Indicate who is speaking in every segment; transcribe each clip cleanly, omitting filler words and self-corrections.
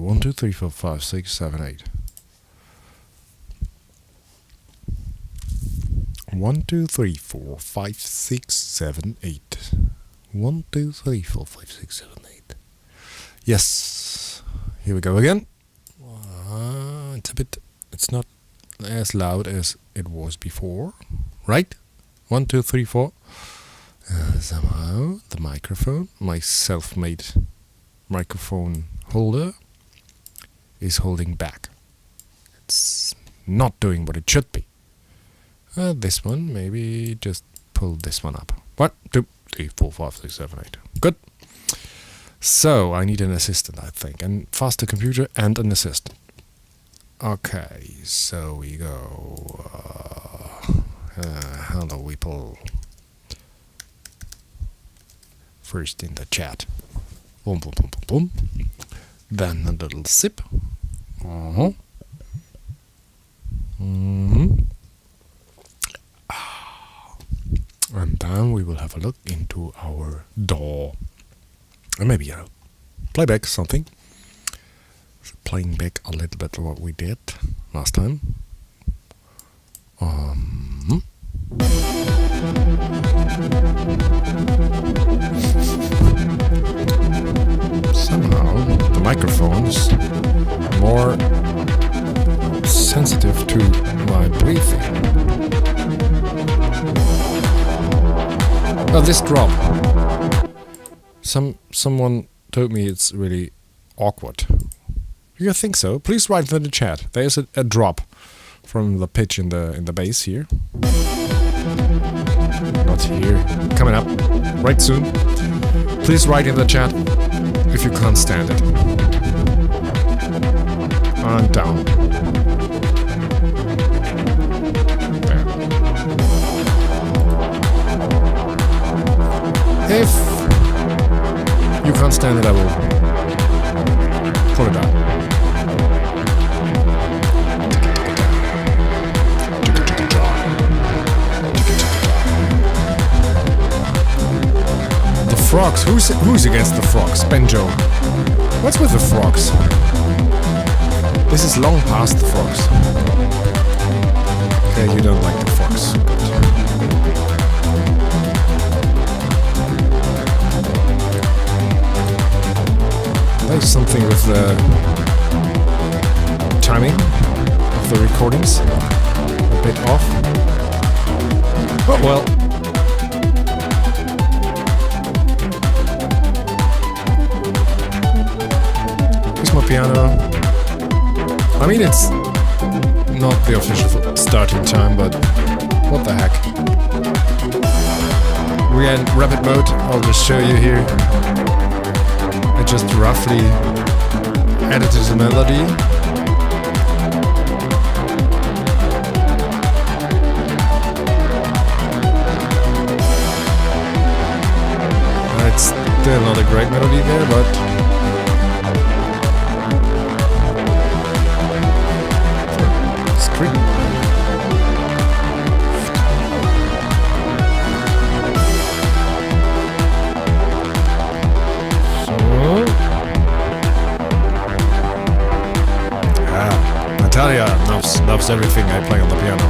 Speaker 1: 1, 2, 3, 4, 5, 6, 7, 8. 1, 2, 3, 4, 5, 6, 7, 8. 1, 2, 3, 4, 5, 6, 7, 8. Yes. Here we go again. It's not as loud as it was before, right? 1, 2, 3, 4. Somehow the microphone, my self-made microphone holder, is holding back. It's not doing what it should be. This one, maybe just pull this one up. 1, 2, 3, 4, 5, 6, 7, 8. Good. So I need an assistant, I think, and faster computer and an assistant. Okay, so we go. How do we pull? First in the chat. Boom, boom, boom, boom, boom. Then a little sip. And then we will have a look into our DAW. Or maybe play back something. Playing back a little bit of what we did last time. Somehow the microphone is more sensitive to my breathing. Oh, this drop. Someone told me it's really awkward. Do you think so? Please write in the chat. There's a drop from the pitch in the bass here. Not here. Coming up right soon. Please write in the chat if you can't stand it. And down. There. If you can't stand it, I will pull it down. Frogs. Who's against the frogs? Benjo. What's with the frogs? This is long past the frogs. Okay, you don't like the frogs. Good. There's something with the timing of the recordings. A bit off. Oh well. Piano. I mean, it's not the official starting time, but what the heck. We're in rapid mode. I'll just show you here. I just roughly edited the melody. It's still not a great melody there, but Natalia loves everything I play on the piano,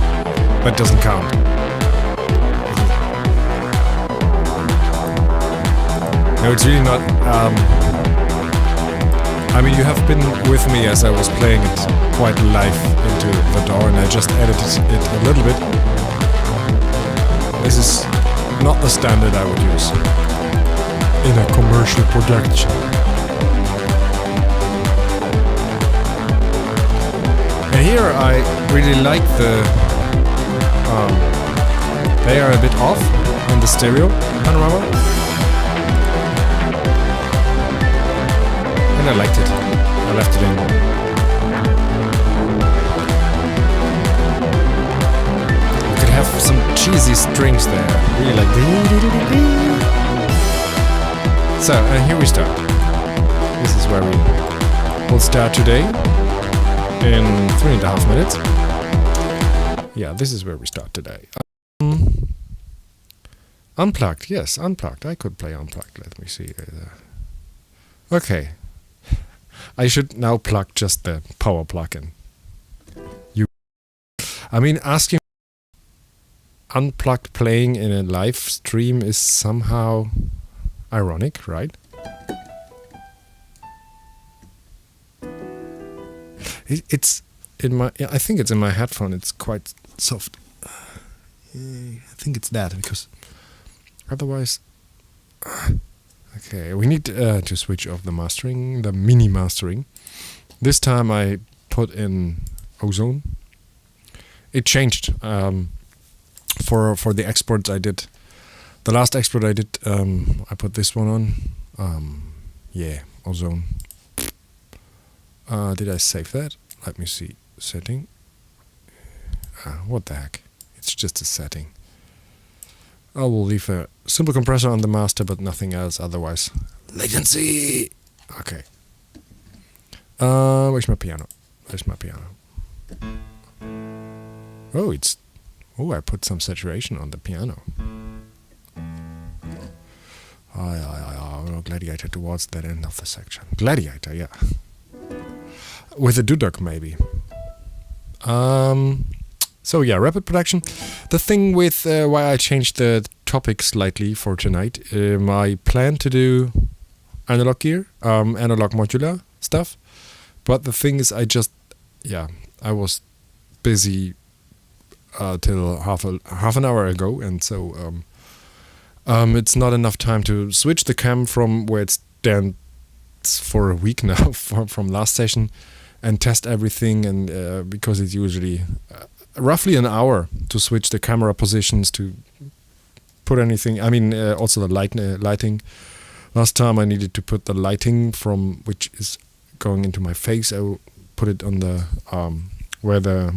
Speaker 1: but doesn't count. No, it's really not. I mean, you have been with me as I was playing it quite live into the DAW, and I just edited it a little bit. This is not the standard I would use in a commercial production. And here I really like they are a bit off in the stereo panorama. And I liked it. I left it in. You could have some cheesy strings there. Really like. So, and here we start. This is where we will start today. In 3.5 minutes. Yeah, this is where we start today. Unplugged, yes, unplugged. I could play unplugged. Let me see. Okay. I should now plug just the power plug in. I mean, asking unplugged playing in a live stream is somehow ironic, right? It's in my. I think it's in my headphone. It's quite soft. I think it's that, because otherwise. Okay, we need to switch off the mastering, the mini mastering. This time I put in ozone. It changed for the exports I did. The last export I did, I put this one on. Yeah, ozone. Did I save that? Let me see. Setting. What the heck? It's just a setting. I will leave a simple compressor on the master, but nothing else otherwise. Latency! Okay. Where's my piano? There's my piano. Oh, it's... Oh, I put some saturation on the piano. Gladiator towards that end of the section. Gladiator, yeah. With a dudok, maybe. So yeah, rapid production. The thing with why I changed the topic slightly for tonight, I plan to do analog gear, analog modular stuff. But the thing is, I was busy till half an hour ago, and so it's not enough time to switch the cam from where it stands for a week now from last session and test everything, and because it's usually roughly an hour to switch the camera positions, to put anything. I mean, also the lighting. Last time I needed to put the lighting from which is going into my face. I will put it on the where the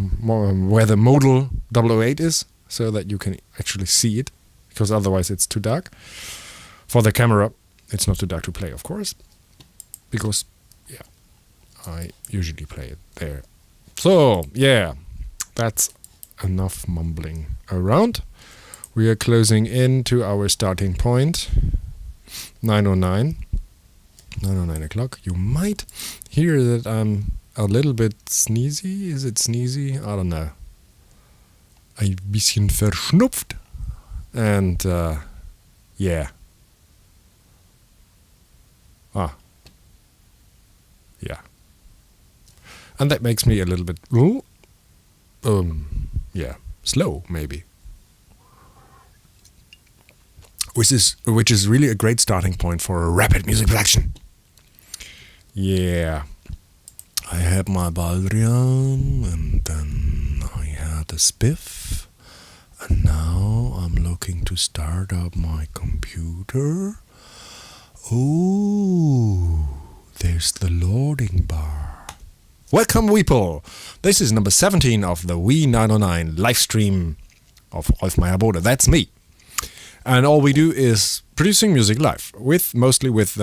Speaker 1: modal 008 is, so that you can actually see it, because otherwise it's too dark. For the camera, it's not too dark to play, of course, because I usually play it there. So yeah, that's enough mumbling around. We are closing in to our starting point. 9:09 o'clock. You might hear that I'm a little bit sneezy. Is it sneezy? I don't know. Ein bisschen verschnupft. And yeah. Yeah. And that makes me a little bit slow maybe. Which is really a great starting point for a rapid music production. Yeah. I had my Baldrian, and then I had a spiff, and now I'm looking to start up my computer. Oh, there's the loading bar. Welcome, Weeple! This is number 17 of the W909 live stream of Rolf Meyer-Bode. That's me. And all we do is producing music live, mostly with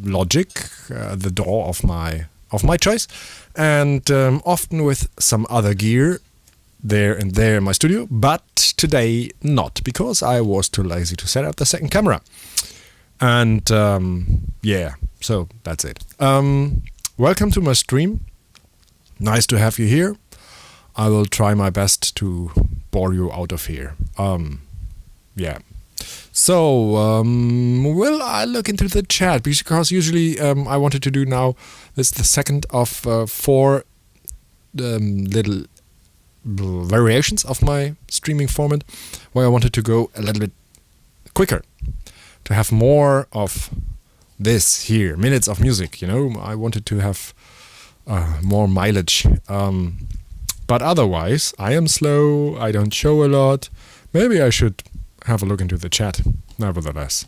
Speaker 1: Logic, the DAW of my choice, and often with some other gear there in my studio. But today not, because I was too lazy to set up the second camera. And so that's it. Welcome to my stream. Nice to have you here. I will try my best to bore you out of here. So, will I look into the chat? Because usually I wanted to do now, this is the second of 4 little variations of my streaming format, where I wanted to go a little bit quicker, to have more of this here, minutes of music, I wanted to have more mileage. But otherwise, I am slow, I don't show a lot. Maybe I should have a look into the chat, nevertheless.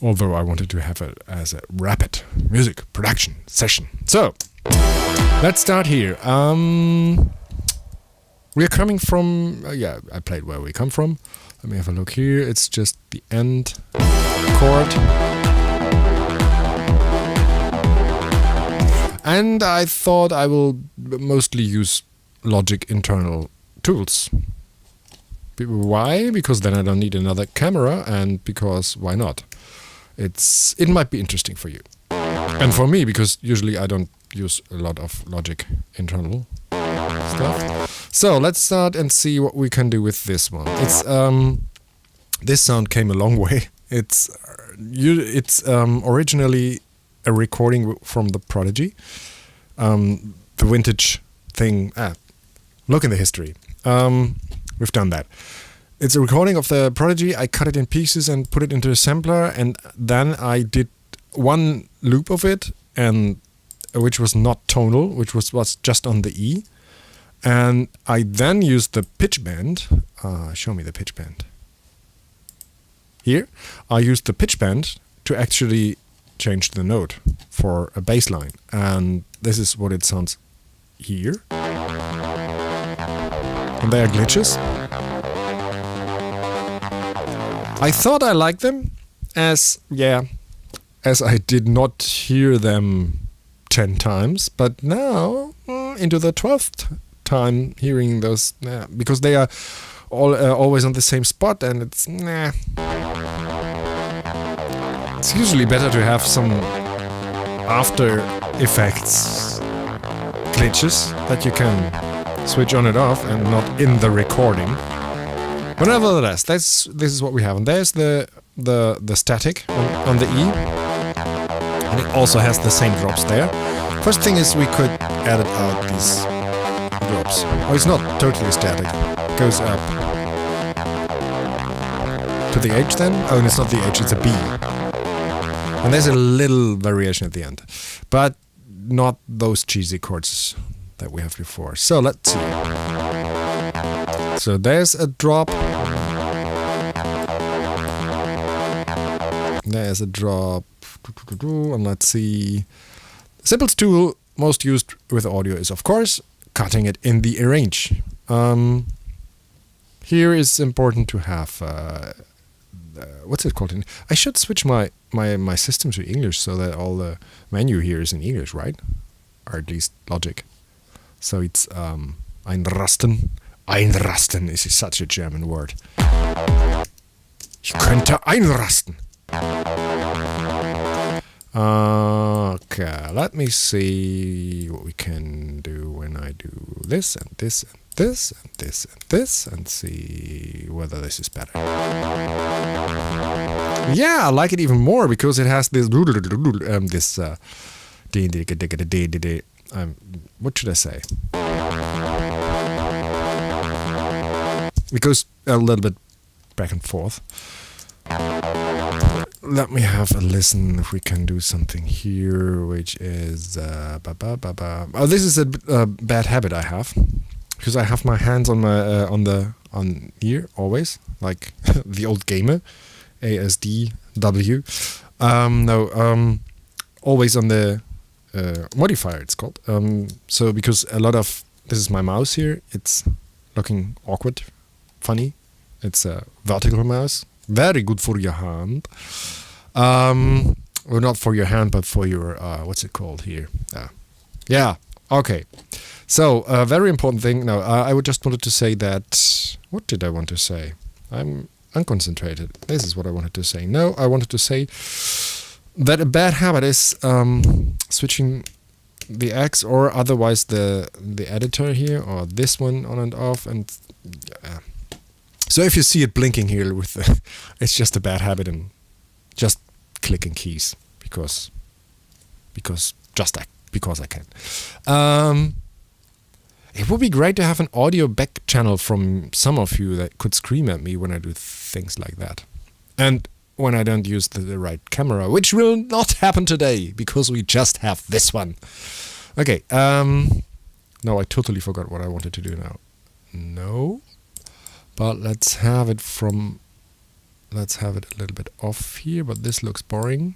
Speaker 1: Although I wanted to have it as a rapid music production session. So, let's start here. We are coming from... I played where we come from. Let me have a look here. It's just the end chord. And I thought I will mostly use Logic internal tools. Why? Because then I don't need another camera, and because why not? It might be interesting for you. And for me, because usually I don't use a lot of Logic internal stuff. So let's start and see what we can do with this one. It's this sound came a long way. It's originally a recording from the Prodigy, the vintage thing. Look in the history. We've done that. It's a recording of the Prodigy. I cut it in pieces and put it into a sampler, and then I did one loop of it, and which was not tonal, which was just on the E. And I then used the pitch bend. Show me the pitch bend. Here, I used the pitch bend to actually change the note for a bass line. And this is what it sounds here. And there are glitches. I thought I liked them as I did not hear them 10 times, but now into the 12th time hearing those, because they are all always on the same spot, and it's It's usually better to have some after effects glitches that you can switch on and off and not in the recording. But nevertheless, this is what we have, and there's the static on the E, and it also has the same drops there. First thing is we could edit out these drops. Oh, it's not totally static. It goes up to the H then. Oh, and it's not the H, it's a B. And there's a little variation at the end, but not those cheesy chords that we have before. So let's see. So there's a drop. There's a drop. And let's see. The simplest tool most used with audio is, of course, cutting it in the arrange. Here is important to have what's it called? I should switch my system to English so that all the menu here is in English, right? Or at least Logic. So it's einrasten. Einrasten is such a German word. Ich könnte einrasten. Okay, let me see what we can do when I do this and this and this and this and this, and see whether this is better. Yeah, I like it even more because it has this what should I say? It goes a little bit back and forth. Let me have a listen if we can do something here, which is oh, this is a bad habit I have, because I have my hands on my on here always, like the old gamer, ASDW. Always on the modifier, it's called. So because a lot of this is my mouse here, it's looking awkward, funny. It's a vertical mouse. Very good for your hand. Well, not for your hand, but for your, what's it called here? Yeah, okay. So, a very important thing. No, I would just wanted to say that... What did I want to say? I'm unconcentrated. This is what I wanted to say. No, I wanted to say that a bad habit is switching the X or otherwise the editor here, or this one on and off, and... So if you see it blinking here with the, it's just a bad habit, and just clicking keys because I can. It would be great to have an audio back channel from some of you that could scream at me when I do things like that, and when I don't use the right camera, which will not happen today because we just have this one. Okay. No, I totally forgot what I wanted to do now. No. But let's have it a little bit off here, but this looks boring.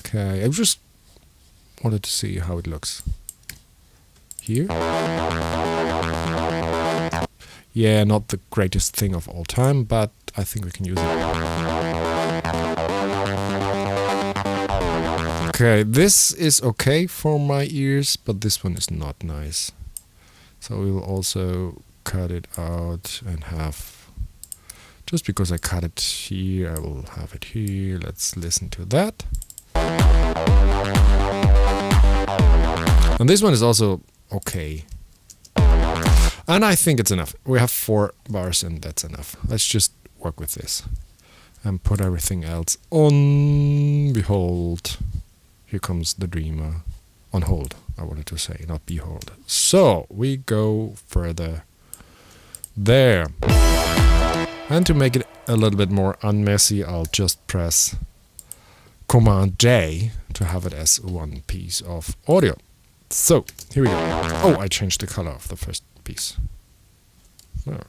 Speaker 1: Okay, I just wanted to see how it looks here. Yeah, not the greatest thing of all time, but I think we can use it. Okay, this is okay for my ears, but this one is not nice. So we will also cut it out and have Just because I cut it here, I will have it here. Let's listen to that. And this one is also okay. And I think it's enough. We have 4 bars and that's enough. Let's just work with this. And put everything else on. Behold. Here comes the dreamer. On hold, I wanted to say, not behold. So, we go further there. And to make it a little bit more unmessy, I'll just press Command J to have it as one piece of audio. So, here we go. Oh, I changed the color of the first piece. Oh.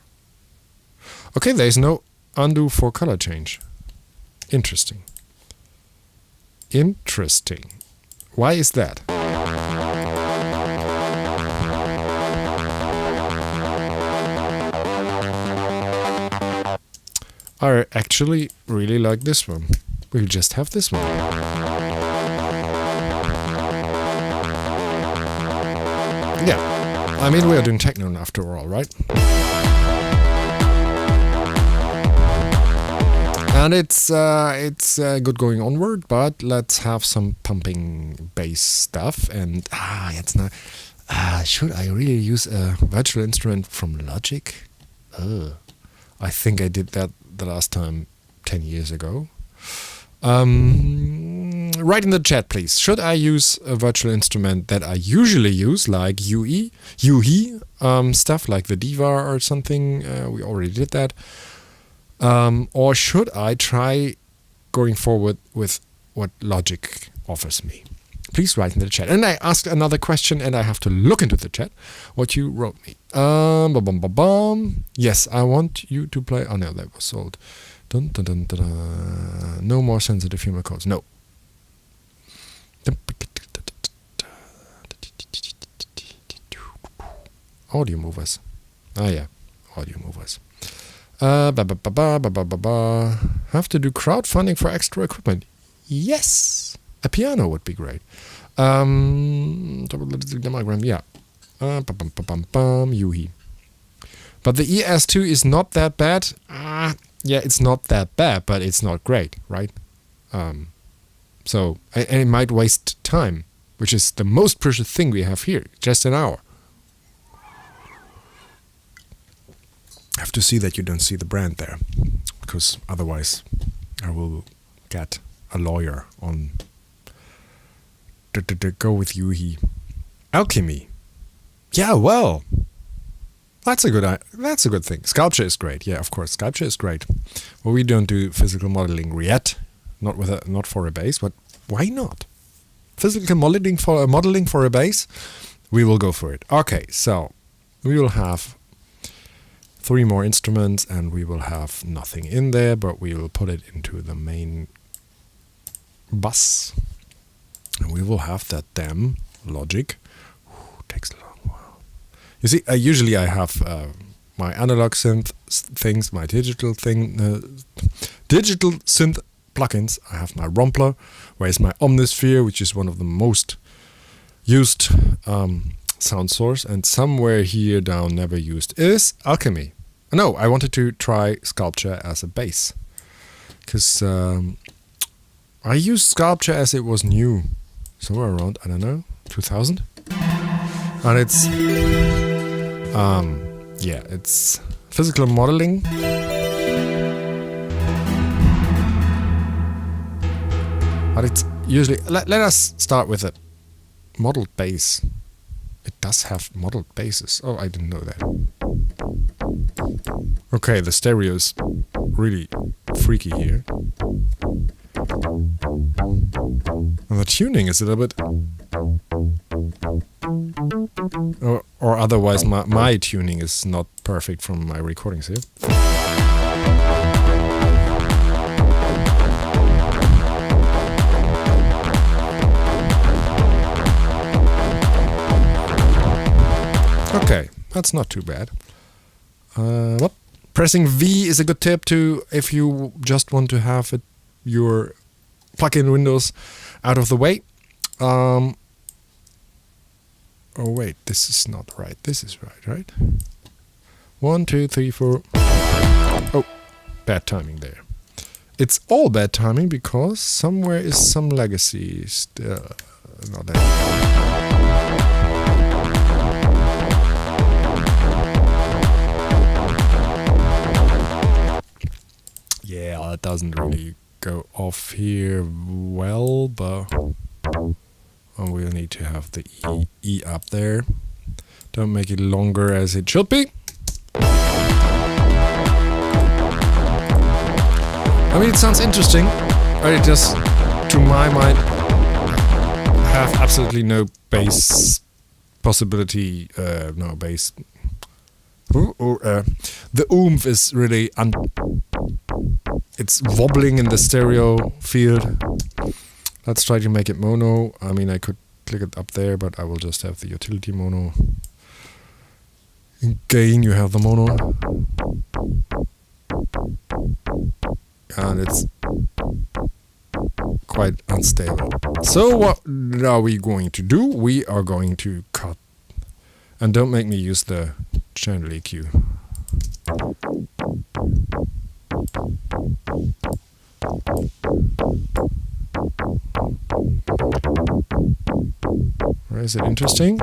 Speaker 1: Okay, there is no undo for color change. Interesting. Interesting. Why is that? I actually really like this one. We'll just have this one. Yeah, I mean we are doing techno after all, right? And it's good going onward, but let's have some pumping bass stuff. And it's not. Should I really use a virtual instrument from Logic? I think I did that the last time 10 years ago. Write in the chat, please. Should I use a virtual instrument that I usually use, like UE, stuff like the DAW or something? We already did that. Or should I try going forward with what Logic offers me? Please write in the chat. And I asked another question, and I have to look into the chat what you wrote me. Yes, I want you to play. Oh no, that was sold. Dun, dun, dun, dun, dun. No more sensitive human codes. No. Audio movers. Yeah, audio movers. Have to do crowdfunding for extra equipment. Yes, a piano would be great. Yeah. Yuhi. But the ES2 is not that bad. Yeah, it's not that bad, but it's not great, right? So it might waste time, which is the most precious thing we have here. Just an hour. I have to see that you don't see the brand there, because otherwise I will get a lawyer on. Go with Yuhi. Alchemy. Yeah, well, that's a good thing. Sculpture is great. Yeah, of course, sculpture is great. Well, we don't do physical modeling yet, not for a bass, but why not? Physical modeling for a bass, we will go for it. Okay, so we will have 3 more instruments, and we will have nothing in there, but we will put it into the main bus, and we will have that damn Logic. Takes a long while. You see, usually I have my analog synth things, my digital synth plugins. I have my Rompler, whereas my Omnisphere, which is one of the most used sound source, and somewhere here down never used is Alchemy. No, I wanted to try Sculpture as a bass, because I used Sculpture as it was new, somewhere around, I don't know, 2000, and it's yeah, it's physical modeling. But it's usually, let us start with a modeled bass. It does have modeled basses. Oh, I didn't know that. Okay, the stereo is really freaky here. And the tuning is a little bit... Or otherwise my tuning is not perfect from my recordings here. Okay, that's not too bad. Pressing V is a good tip too if you just want to have your plugin windows out of the way. Oh wait, this is not right. This is right, right? 1, 2, 3, 4. Oh, bad timing there. It's all bad timing because somewhere is some legacy still. Not that. Yeah, it doesn't really go off here well, but we'll need to have the E up there. Don't make it longer as it should be. I mean, it sounds interesting, but it just, to my mind, have absolutely no bass possibility. No bass. The oomph is really it's wobbling in the stereo field. Let's try to make it mono. I mean, I could click it up there, but I will just have the utility mono. In gain, you have the mono. And it's quite unstable. So what are we going to do? We are going to cut. And don't make me use the channel EQ. Or is it interesting?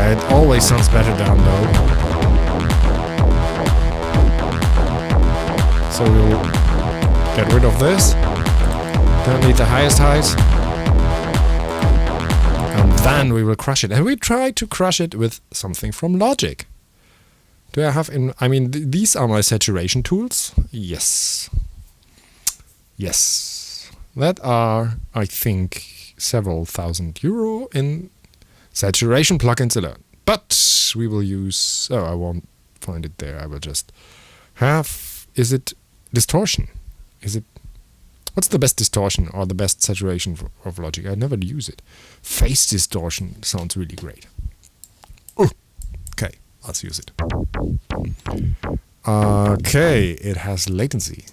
Speaker 1: It always sounds better down low. So we'll get rid of this. Don't need the highest highs. And then we will crush it. And we try to crush it with something from Logic. Do I have in... I mean, these are my saturation tools. Yes. Yes. That are, I think, several thousand euro in saturation plugins alone. But we will use... Oh, I won't find it there. I will just have... Is it distortion? Is it... What's the best distortion or the best saturation of Logic? I never use it. Phase distortion sounds really great. Ooh. Okay, let's use it. Okay, it has latency.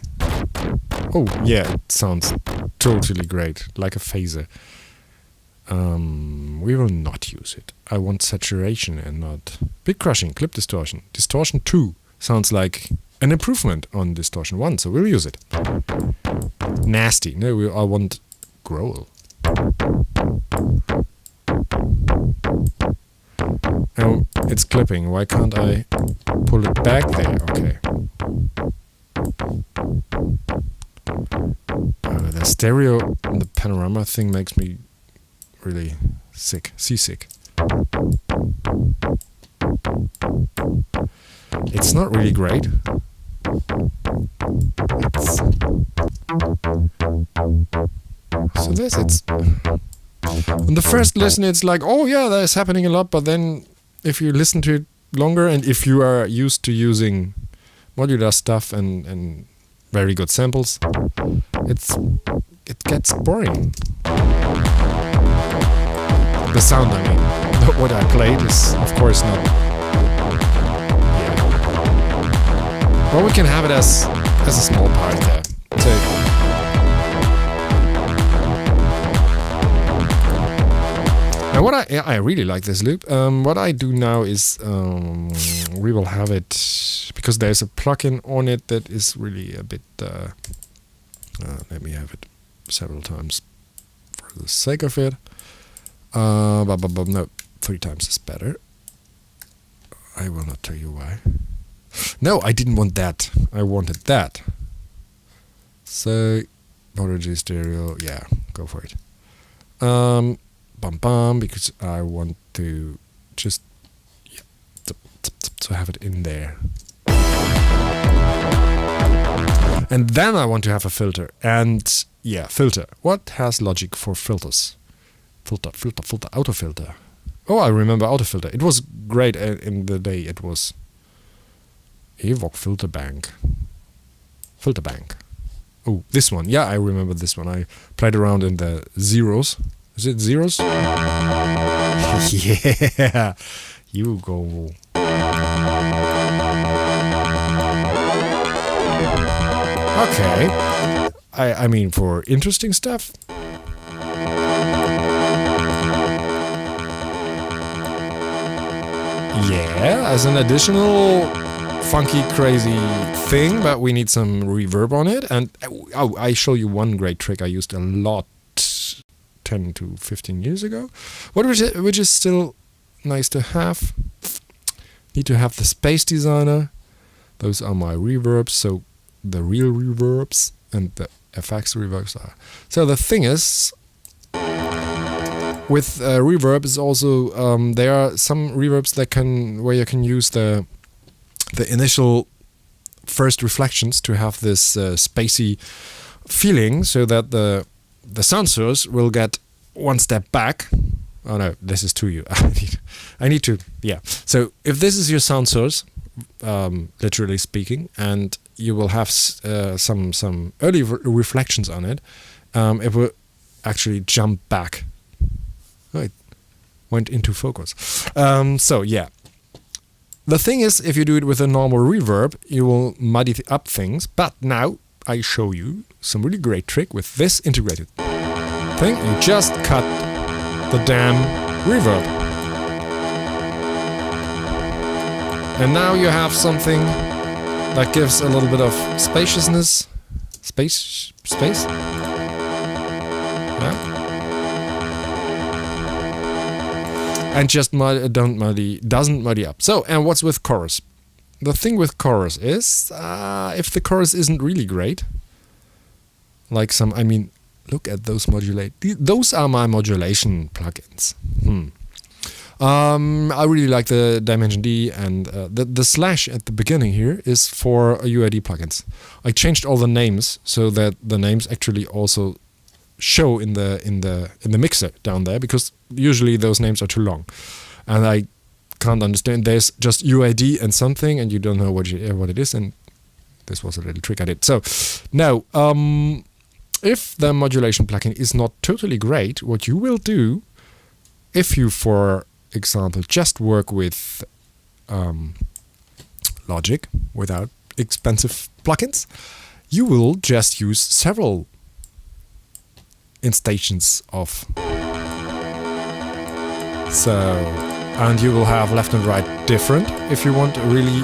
Speaker 1: Oh, yeah, it sounds totally great, like a phaser. We will not use it. I want saturation and not bit crushing, clip distortion. Distortion 2 sounds like an improvement on distortion 1, so we'll use it. Nasty. No, I want growl. Oh, it's clipping. Why can't I pull it back there? Okay. The stereo and the panorama thing makes me really seasick. It's not really great. So this, it's... On the first listen, it's like, oh yeah, that is happening a lot, but then if you listen to it longer, and if you are used to using modular stuff and very good samples, it gets boring. The sound, I mean, what I played is, of course, not... Yeah. Well, we can have it as a small part there. So, now what I really like this loop. What I do now is we will have it, because there's a plugin on it that is really a bit... let me have it several times for the sake of it. No, 3 times is better. I will not tell you why. No, I didn't want that. I wanted that. So, modular stereo, yeah, go for it. Because I want to just to have it in there. And then I want to have a filter. And yeah, filter. What has Logic for filters? Filter, auto filter. Oh, I remember auto filter. It was great in the day. It was Evoc filter bank. Filter bank. Oh, this one. Yeah, I remember this one. I played around in the zeros. Is it zeros? Yeah, you go. Okay. I mean, for interesting stuff. Yeah, as an additional funky, crazy thing, but we need some reverb on it. And oh, I show you one great trick I used a lot 10 to 15 years ago, which is still nice to have. Need to have the space designer. Those are my reverbs, so the real reverbs and the FX reverbs are. So the thing is, with reverb is also there are some reverbs that where you can use the initial first reflections to have this spacey feeling, so that the sound source will get one step back. Oh no, this is to you. I need to, yeah. So if this is your sound source, literally speaking, and you will have some early reflections on it, it will actually jump back. Oh, it went into focus. So yeah. The thing is, if you do it with a normal reverb, you will muddy up things. But now I show you some really great trick with this integrated thing. You just cut the damn reverb. And now you have something that gives a little bit of spaciousness. Space? Yeah. And just doesn't muddy up. So, and what's with chorus? The thing with chorus is, if the chorus isn't really great, like look at those those are my modulation plugins. I really like the Dimension D, and the slash at the beginning here is for UID plugins. I changed all the names so that the names actually also show in the mixer down there, because usually those names are too long, and I can't understand. There's just UID and something, and you don't know what it is. And this was a little trick I did. So now, if the modulation plugin is not totally great, what you will do, if you, for example, just work with Logic without expensive plugins, you will just use several instances of. So, and you will have left and right different if you want really.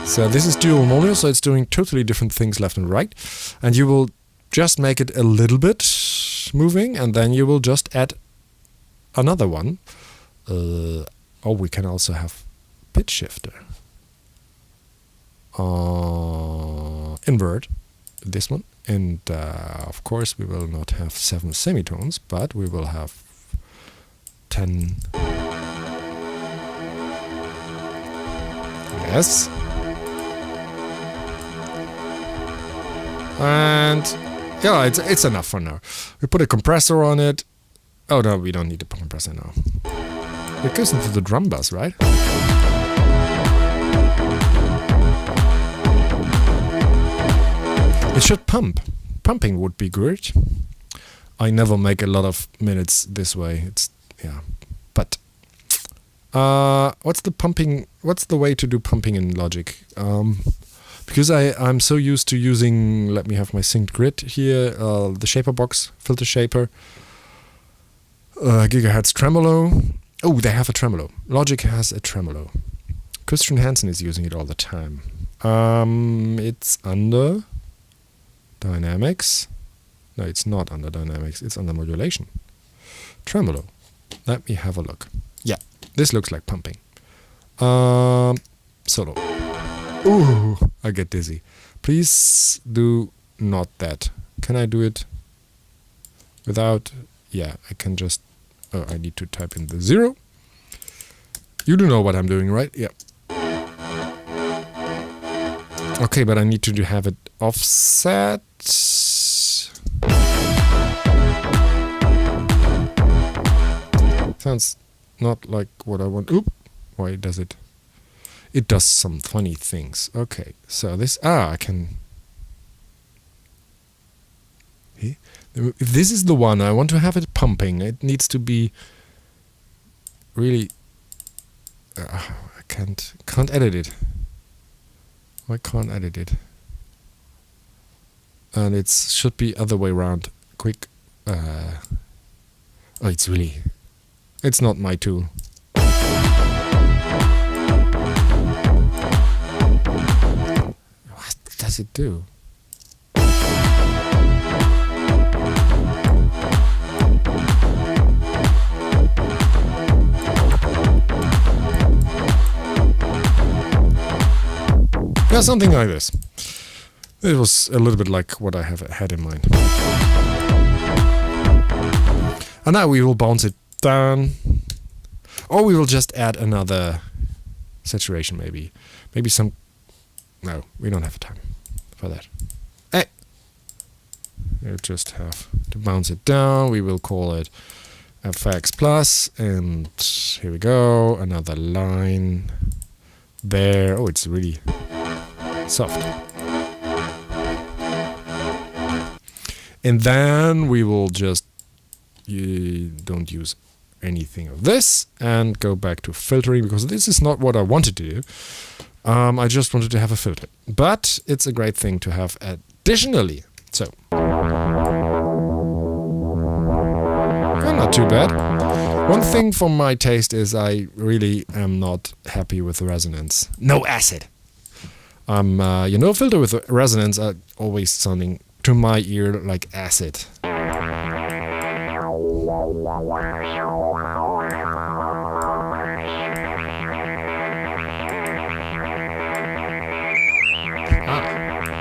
Speaker 1: So this is dual mono, so it's doing totally different things left and right, and you will just make it a little bit moving, and then you will just add another one. We can also have pitch shifter. Invert this one, and of course we will not have 7 semitones, but we will have 10. Yes. And yeah, it's enough for now. We put a compressor on it. Oh no, we don't need a compressor now. It goes into the drum bus, right? It should pump. Pumping would be good. I never make a lot of minutes this way. But what's the pumping? What's the way to do pumping in Logic? Because I'm so used to using, let me have my synced grid here, the shaper box, filter shaper, gigahertz tremolo. Oh, they have a tremolo. Logic has a tremolo. Christian Hansen is using it all the time. It's under Dynamics. No, it's not under Dynamics. It's under Modulation. Tremolo. Let me have a look. Yeah, this looks like pumping. Solo. Ooh, I get dizzy. Please do not that. Can I do it without? Yeah, I can just. Oh, I need to type in the 0. You do know what I'm doing, right? Yeah. Okay, but I need to have it offset. Sounds not like what I want. Oop. Why does it? It does some funny things. Okay, so this. I can. If this is the one, I want to have it pumping. It needs to be really. I can't edit it. I can't edit it. And it should be other way around. Quick. Oh, it's really. It's not my tool. What does it do? Yeah, something like this. It was a little bit like what I have had in mind. And now we will bounce it down. Or we will just add another saturation maybe. Maybe some... No, we don't have time for that. Hey! We'll just have to bounce it down. We will call it FX plus. And here we go. Another line. There. Oh, it's really soft. And then we will just don't use anything of this and go back to filtering, because this is not what I wanted to do. I just wanted to have a filter, but it's a great thing to have additionally. So, not too bad. One thing for my taste is I really am not happy with the resonance. No acid. Filter with resonance are always sounding to my ear like acid.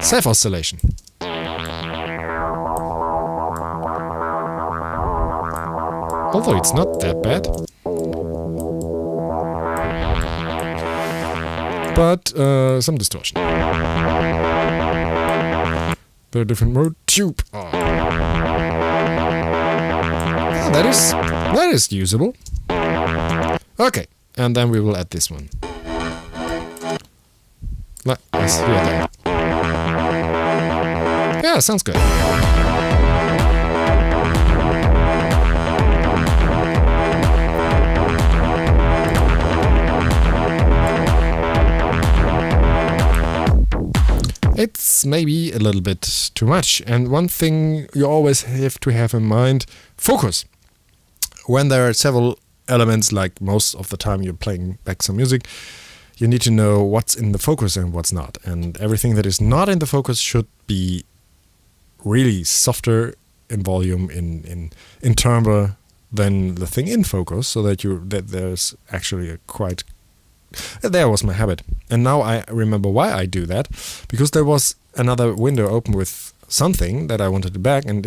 Speaker 1: Self-oscillation. Although it's not that bad. But some distortion. The different mode tube. Oh. That is usable. Okay, and then we will add this one. Let's hear that. Yeah, sounds good. It's maybe a little bit too much. And one thing you always have to have in mind, focus. When there are several elements, like most of the time you're playing back some music, you need to know what's in the focus and what's not. And everything that is not in the focus should be really softer in volume, in timbre than the thing in focus, so that there's actually a quite... There was my habit. And now I remember why I do that. Because there was another window open with something that I wanted to back, and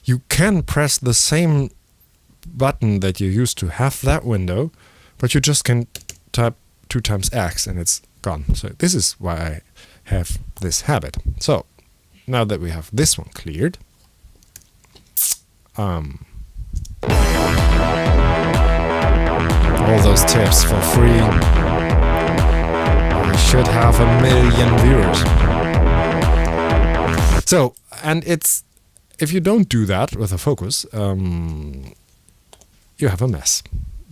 Speaker 1: you can press the same button that you used to have that window, but you just can type 2 times X and it's gone. So this is why I have this habit. So now that we have this one cleared, all those tips for free. I should have 1 million viewers. So, and if you don't do that with a focus, you have a mess.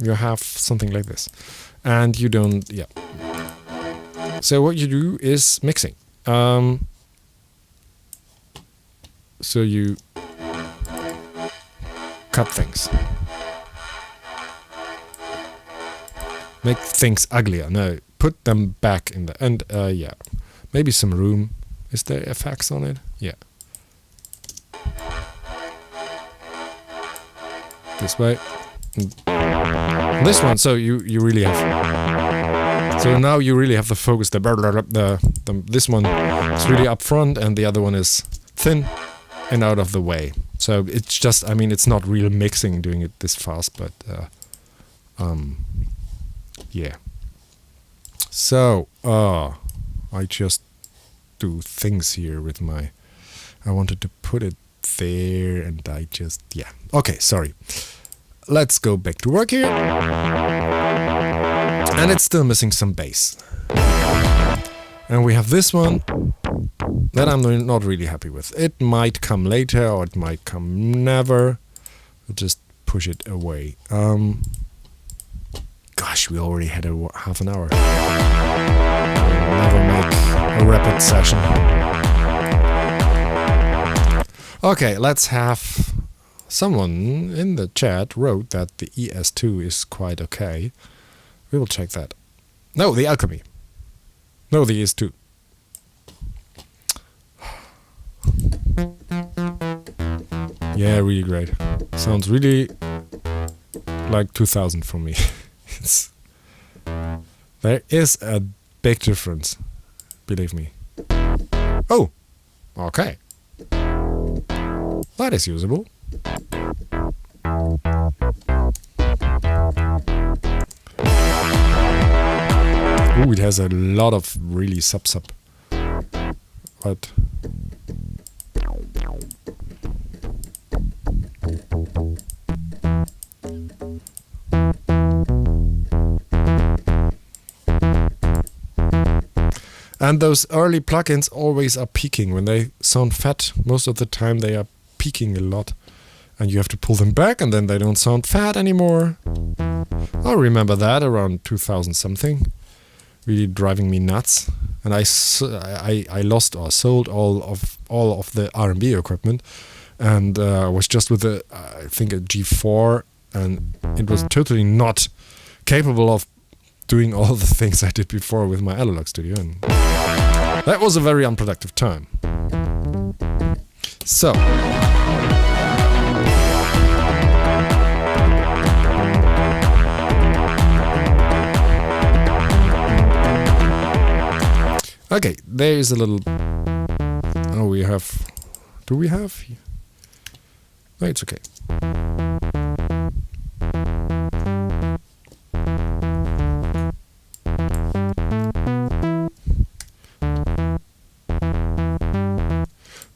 Speaker 1: You have something like this. And you don't, yeah. So what you do is mixing. So you cut things. Make things uglier. No, put them back in the end. Yeah, maybe some room. Is there effects on it? Yeah. This way. This one. So you really have. So now you really have the focus. This one is really up front, and the other one is thin and out of the way. So it's just. I mean, it's not real mixing doing it this fast, but. Yeah. So, I just do things here with my... I wanted to put it there and I just... Yeah. Okay, sorry. Let's go back to work here. And it's still missing some bass. And we have this one that I'm not really happy with. It might come later or it might come never. I'll just push it away. Gosh, we already had half an hour. I'll never make a rapid session. Okay, let's have Someone in the chat wrote that the ES2 is quite okay. We will check that. No, the Alchemy. No, the ES2. Yeah, really great. Sounds really like 2000 for me. There is a big difference, believe me. Oh, okay. That is usable. Ooh, it has a lot of really sub. But and those early plugins always are peaking. When they sound fat, most of the time they are peaking a lot. And you have to pull them back, and then they don't sound fat anymore. I remember that around 2000 something. Really driving me nuts. And I lost or sold all of the R&B equipment. And I was just with I think a G4, and it was totally not capable of doing all the things I did before with my analog studio, and that was a very unproductive time. So okay, there is a little. Oh, we have. Do we have? No, it's okay.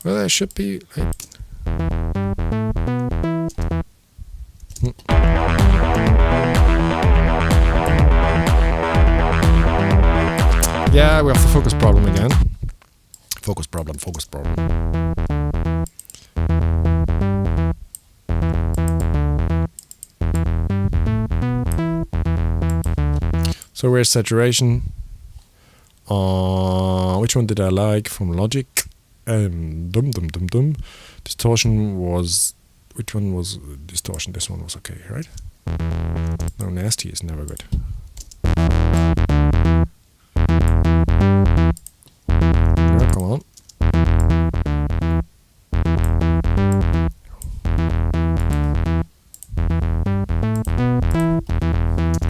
Speaker 1: Well, there should be. Yeah, we have the focus problem again. Focus problem. So where's saturation? Which one did I like from Logic? Distortion was... Which one was distortion? This one was okay, right? No, nasty is never good. Yeah, come on.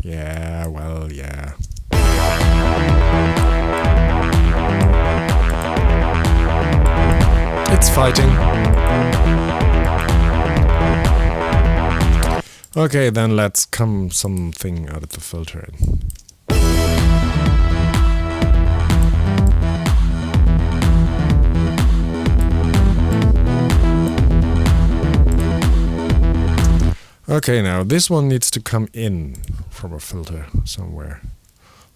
Speaker 1: Yeah, well, yeah. It's fighting. Okay, then let's come something out of the filter. Okay, now this one needs to come in from a filter somewhere.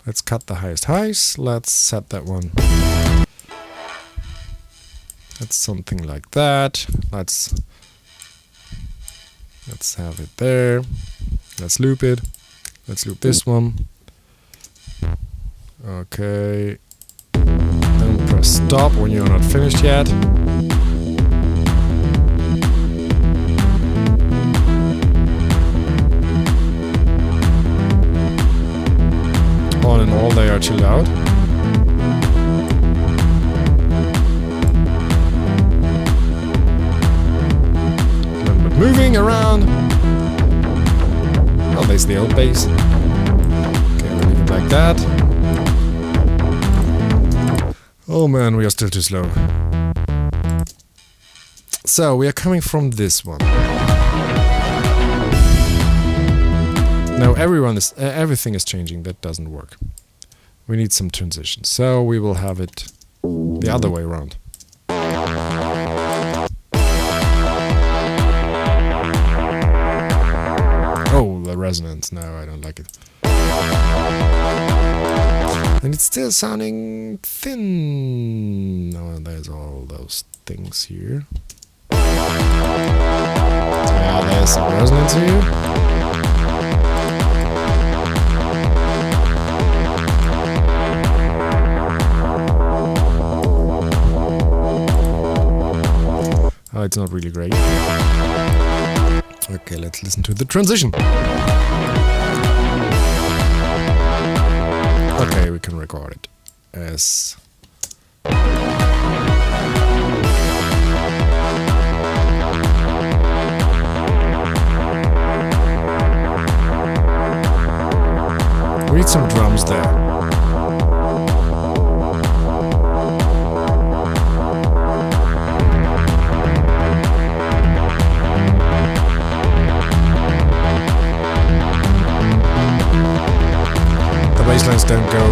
Speaker 1: Let's cut the highest highs. Let's set that one. That's something like that. Let's have it there. Let's loop it. Let's loop this one. Okay. Then press stop when you're not finished yet. All in all, they are too loud. Moving around. Oh, there's the old bass. Okay, we'll leave it like that. Oh man, we are still too slow. So we are coming from this one. Now everything is changing. That doesn't work. We need some transition. So we will have it the other way around. Oh, the resonance. No, I don't like it. And it's still sounding thin. Oh, there's all those things here. Yeah, there's some resonance here. Oh, it's not really great. Okay, let's listen to the transition. Okay, we can record it as... We need some drums there. The bass lines don't go.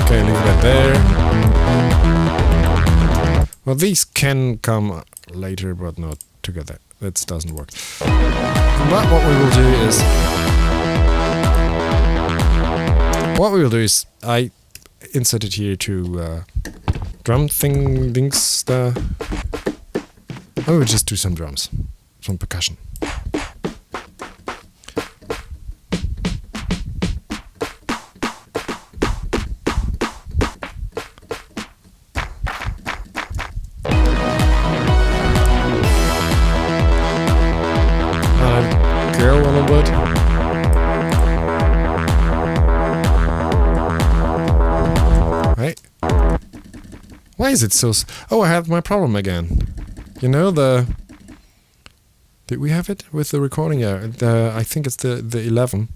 Speaker 1: Okay, leave that there. Well, these can come later, but not together. That doesn't work. But what we will do is I insert it here to drum things. I will just do some drums from Percussion. Go a little bit. Right. Why is it so... Oh, I have my problem again. You know the... Did we have it with the recording? Yeah, I think it's the 11.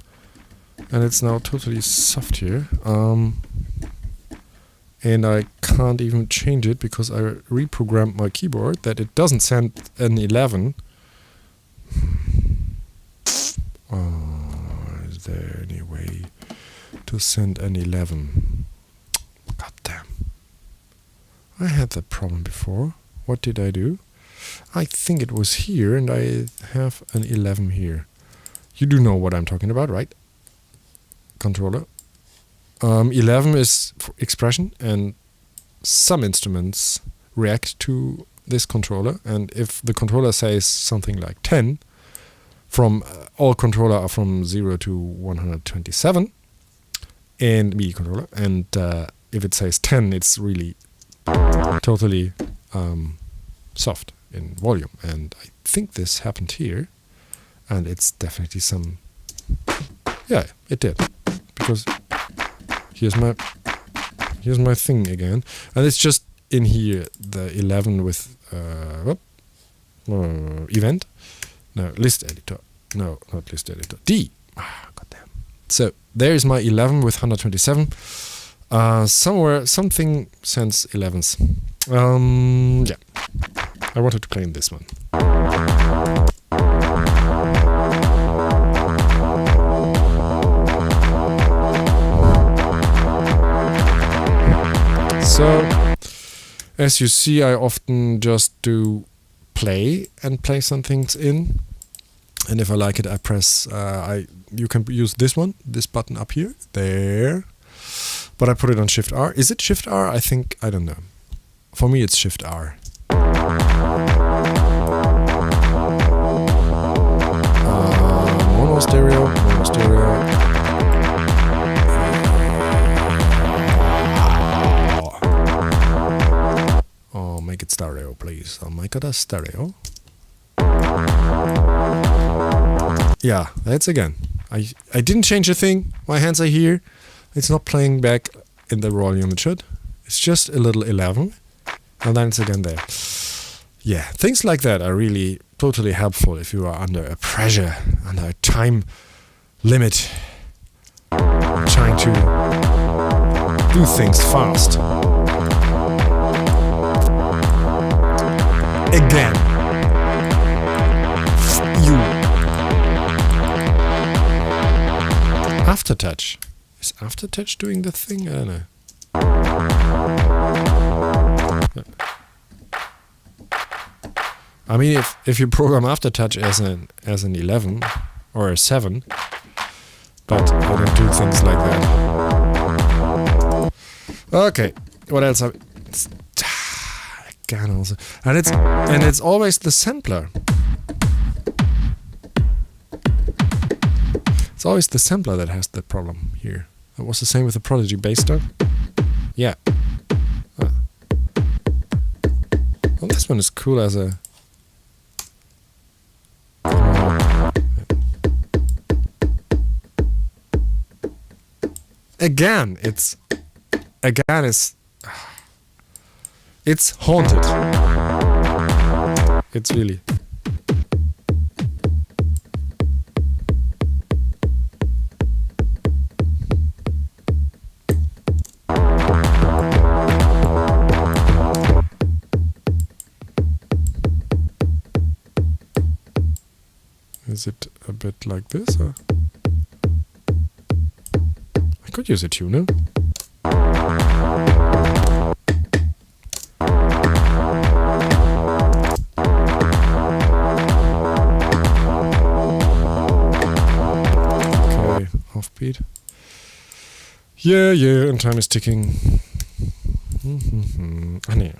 Speaker 1: And it's now totally soft here. And I can't even change it because I reprogrammed my keyboard that it doesn't send an 11. Is there any way to send an 11? God damn. I had that problem before. What did I do? I think it was here and I have an 11 here. You do know what I'm talking about, right? Controller. 11 is for expression and some instruments react to this controller, and if the controller says something like 10, from all controller are from 0 to 127 and MIDI controller, and if it says 10 it's really totally soft in volume, and I think this happened here, and it's definitely some... Yeah, it did, because here's my thing again, and it's just in here the 11 with event. No, list editor. No, not list editor. D. Goddamn. So there is my 11 with 127. Somewhere something sends 11s. Yeah. I wanted to play in this one. So, as you see, I often just do play and play some things in, and if I like it I press you can use this button up here, there, but I put it on Shift R. Is it Shift R? I don't know. For me it's Shift R. Mono stereo. Oh, make it stereo, please. I'll make it a stereo. Yeah, that's again. I didn't change a thing. My hands are here. It's not playing back in the volume it should. It's just a little 11. And then it's again there. Yeah, things like that are really totally helpful if you are under a pressure, under a time limit, trying to do things fast. Again. You. Aftertouch. Is Aftertouch doing the thing? I don't know. I mean, if you program Aftertouch as an 11 or a 7, but I don't do things like that. Okay, what else? Again, also, and it's always the sampler. It's always the sampler that has the problem here. It was the same with the Prodigy bass drum. Yeah. Well, this one is cool as a again, it's haunted. It's really. Is it a bit like this? Or? I could use a tuner. Okay, offbeat. Yeah, and time is ticking. Ah, nee.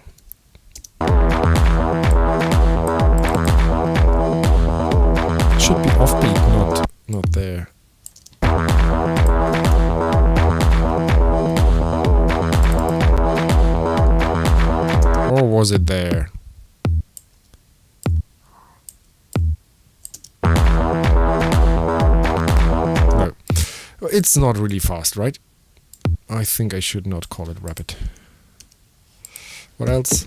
Speaker 1: Should be offbeat, not there. Or was it there? No. It's not really fast, right? I think I should not call it rapid. What else?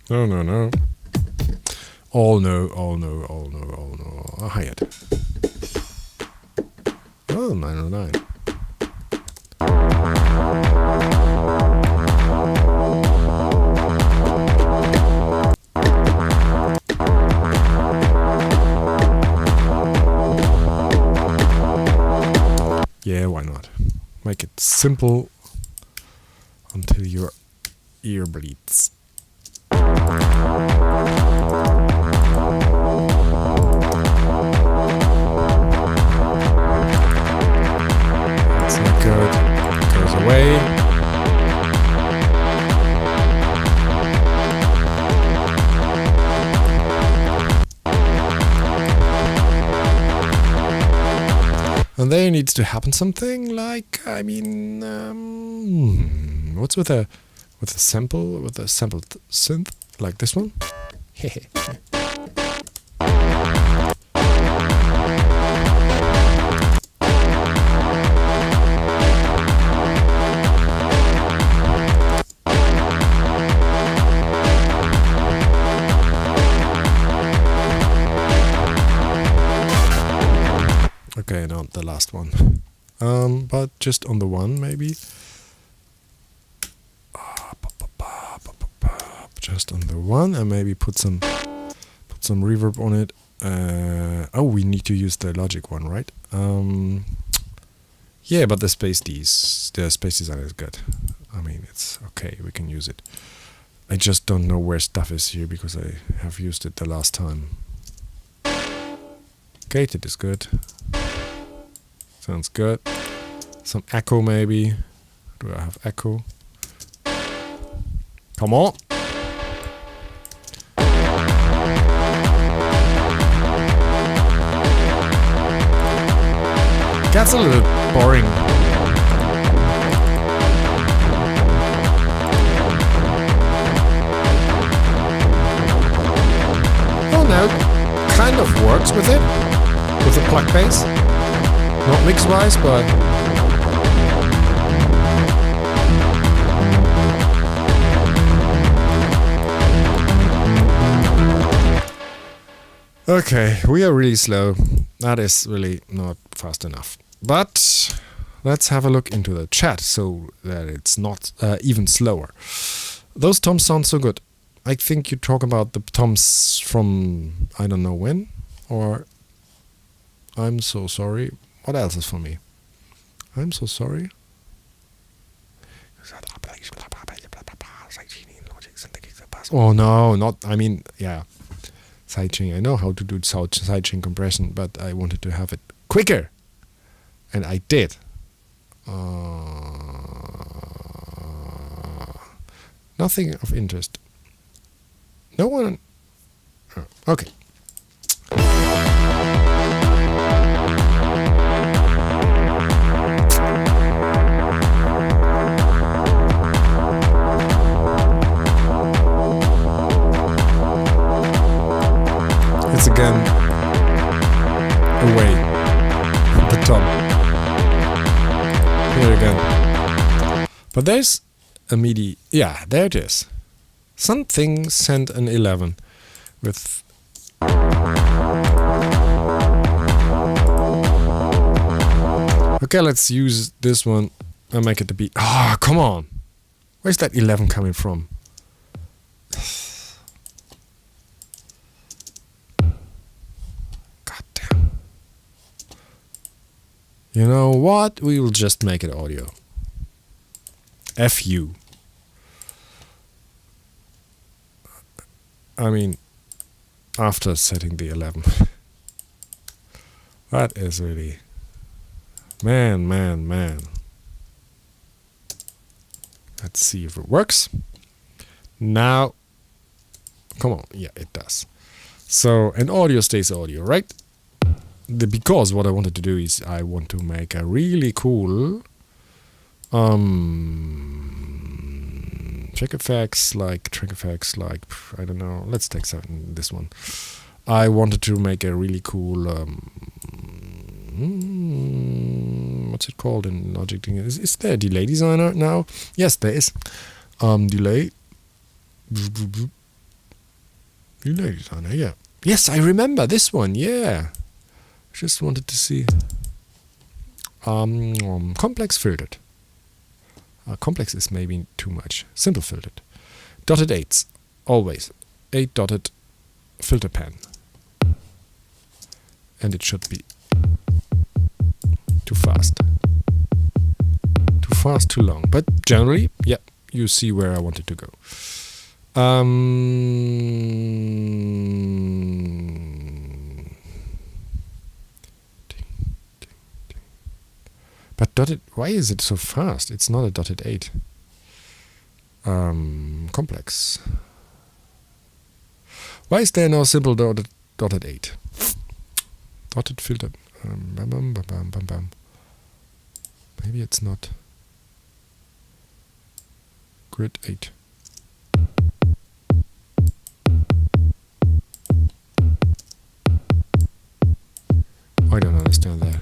Speaker 1: No. All no. Hi-hat. Oh, 909. Yeah, why not? Make it simple until your ear bleeds. That's not good. Goes away. And there needs to happen something like, I mean, what's with a sample, with a sampled synth like this one? Okay, not the last one. But just on the one, maybe. Just on the one, and maybe put some reverb on it. Oh, we need to use the Logic one, right? Yeah, but the space design is good. I mean, it's okay. We can use it. I just don't know where stuff is here because I have used it the last time. Gated is good. Sounds good. Some echo maybe. Do I have echo? Come on. Gets a little boring. Oh no, kind of works with it. With the plug bass. Not mix-wise, but... Okay, we are really slow. That is really not fast enough. But let's have a look into the chat so that it's not even slower. Those toms sound so good. I think you talk about the toms from I don't know when, or I'm so sorry. What else is for me? I'm so sorry. Oh no, not, I mean, yeah. Sidechain, I know how to do sidechain compression, but I wanted to have it quicker. And I did. Nothing of interest. No one. Oh, okay. away the top. Here again. But there's a MIDI. Yeah, there it is. Something sent an 11 with. Okay, let's use this one and make it the beat. Ah, oh, come on. Where's that 11 coming from? God damn. You know what? We will just make it audio. F you. I mean, after setting the 11. That is really... Man. Let's see if it works. Now, come on. Yeah, it does. So, and audio stays audio, right? Because what I wanted to do is I want to make a really cool track effects, like I don't know. Let's take this one. I wanted to make a really cool what's it called in Logic? Is there a delay designer now? Yes, there is. Delay designer. Yeah. Yes, I remember this one. Yeah. Just wanted to see. Complex filtered. Complex is maybe too much. Simple filtered. Dotted 8s. Always. 8 dotted filter pan. And it should be too fast. Too fast, too long. But generally, yeah, you see where I wanted to go. But dotted, why is it so fast? It's not a dotted 8. Complex. Why is there no simple dotted 8? Dotted filter. Maybe it's not. Grid 8. I don't understand that.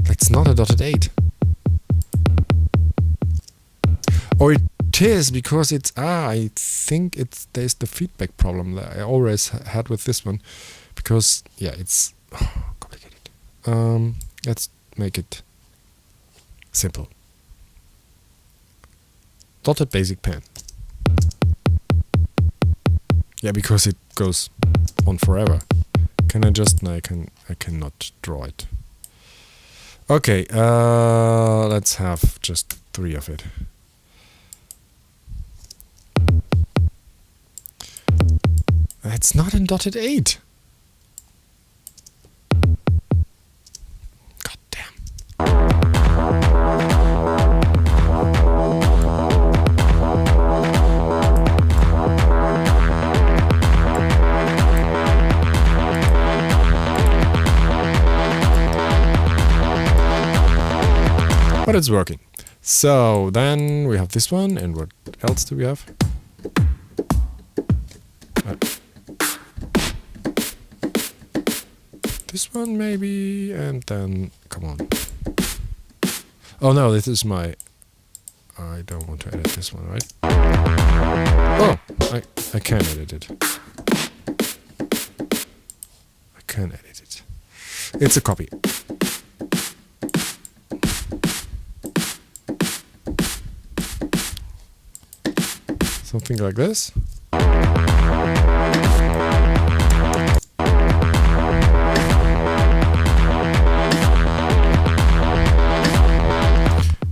Speaker 1: It's not a dotted 8. Or it is because it's I think there's the feedback problem that I always had with this one, because yeah, it's complicated. Let's make it simple. Dotted basic pan. Yeah, because it goes on forever. Can I just? No, I cannot draw it. Okay, let's have just 3 of it. It's not in dotted 8. God damn. But it's working. So then we have this one, and what else do we have? This one maybe, and then come on. Oh no, this is my. I don't want to edit this one, right? Oh, I can edit it. I can edit it. It's a copy. Something like this.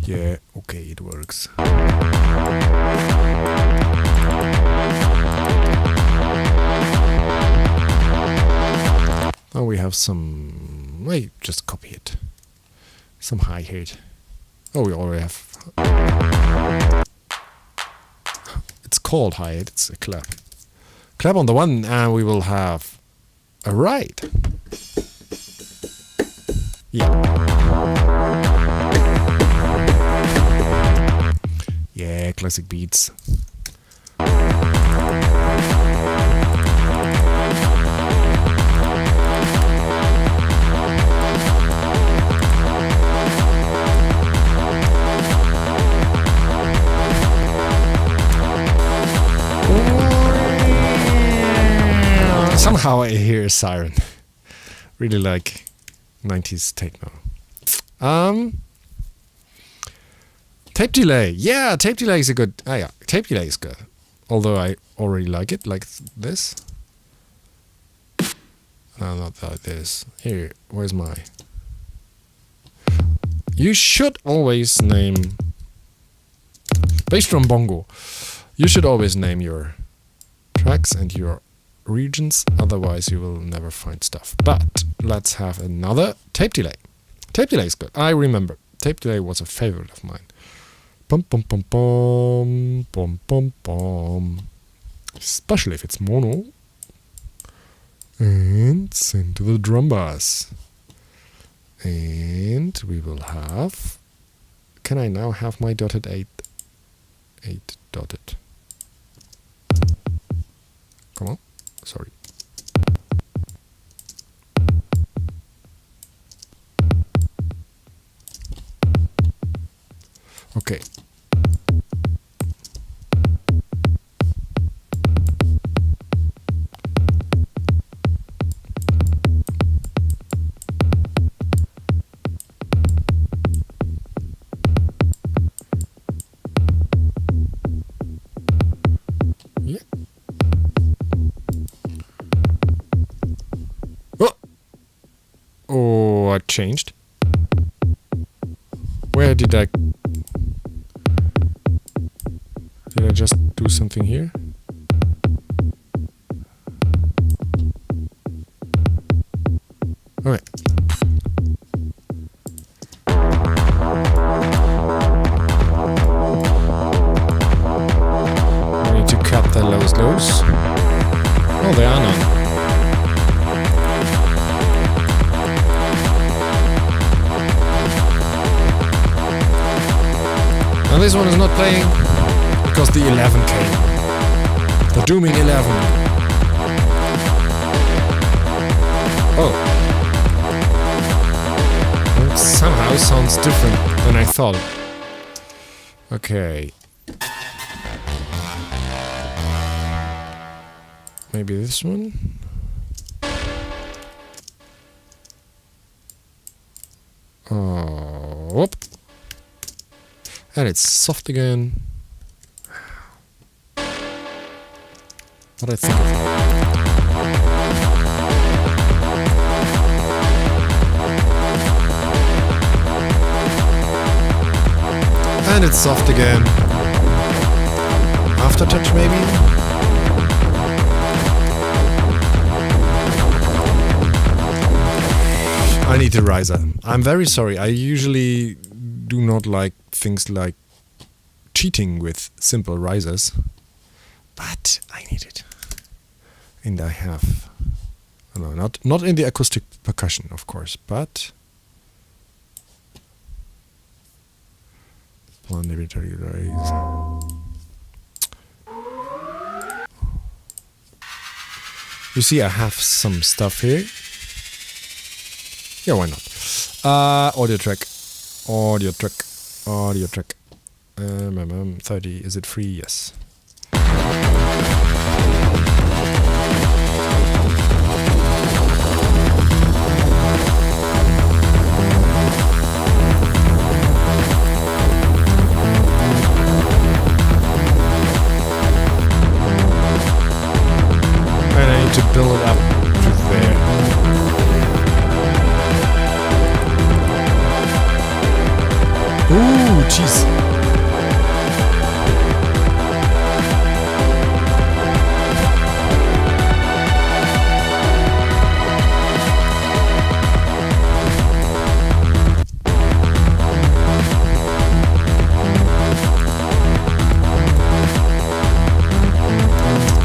Speaker 1: Yeah, okay, it works. Now we have some. Wait, just copy it. Some hi-hat. Oh, we already have. It's called hi-hat. It's a clap. Clap on the one, and we will have a ride. Yeah. Yeah, classic beats. Somehow I hear a siren. Really like 90s techno. Tape delay. Yeah, tape delay is a good... yeah, tape delay is good. Although I already like it, like this. No, not like this. Here, where's my... You should always name... Bass drum bongo. You should always name your tracks and your regions, otherwise you will never find stuff. But let's have another tape delay. Tape delay is good. I remember. Tape delay was a favorite of mine. Bum bum bum bum bum bum bum. Especially if it's mono. And send to the drum bass. And we will have... Can I now have my dotted 8 dotted? Come on. Sorry. Okay. Yeah. Oh, I changed. Where did I... Did I just do something here? Okay. I need to cut the lows. Oh, there are none. Now this one is not playing because the 11 came. The dooming 11. Oh. It somehow sounds different than I thought. Okay. Maybe this one? Oh, whoop. And it's soft again. What I think of it. And it's soft again. Aftertouch maybe? I need a riser. I'm very sorry. I usually do not like things like cheating with simple risers, but I need it, and I have. No, not in the acoustic percussion, of course, but planetary rise. You see, I have some stuff here. Yeah, why not? Audio track. 30, is it free? Yes. And I need to build it up to there. Ooh, jeez.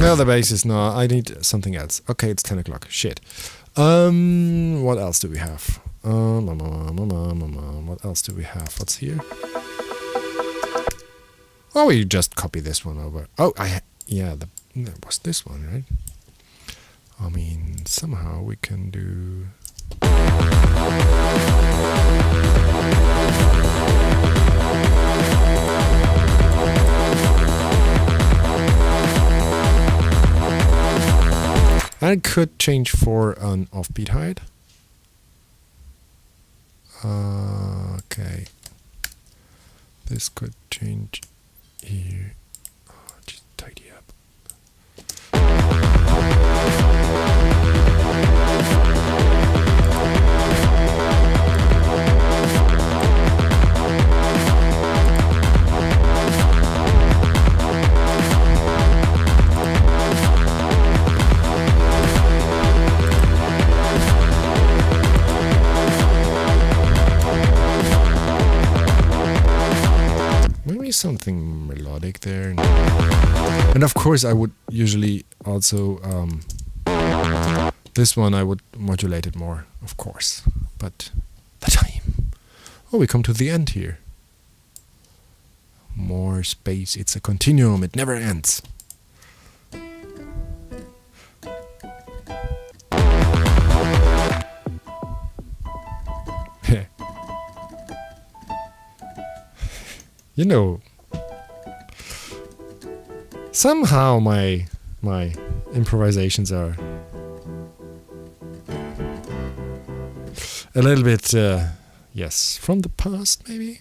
Speaker 1: No, the bass is not. I need something else. Okay, it's 10 o'clock. Shit. What else do we have? What else do we have? What's here? Oh, we just copy this one over. Oh, yeah, that was this one, right? I mean, somehow we can do... I could change for an offbeat height. Okay. This could change here. Just tidy up. Something melodic there, and of course I would usually also this one I would modulate it more, of course, but the time. Oh, we come to the end here. More space. It's a continuum. It never ends. You know, somehow my improvisations are a little bit, yes, from the past, maybe.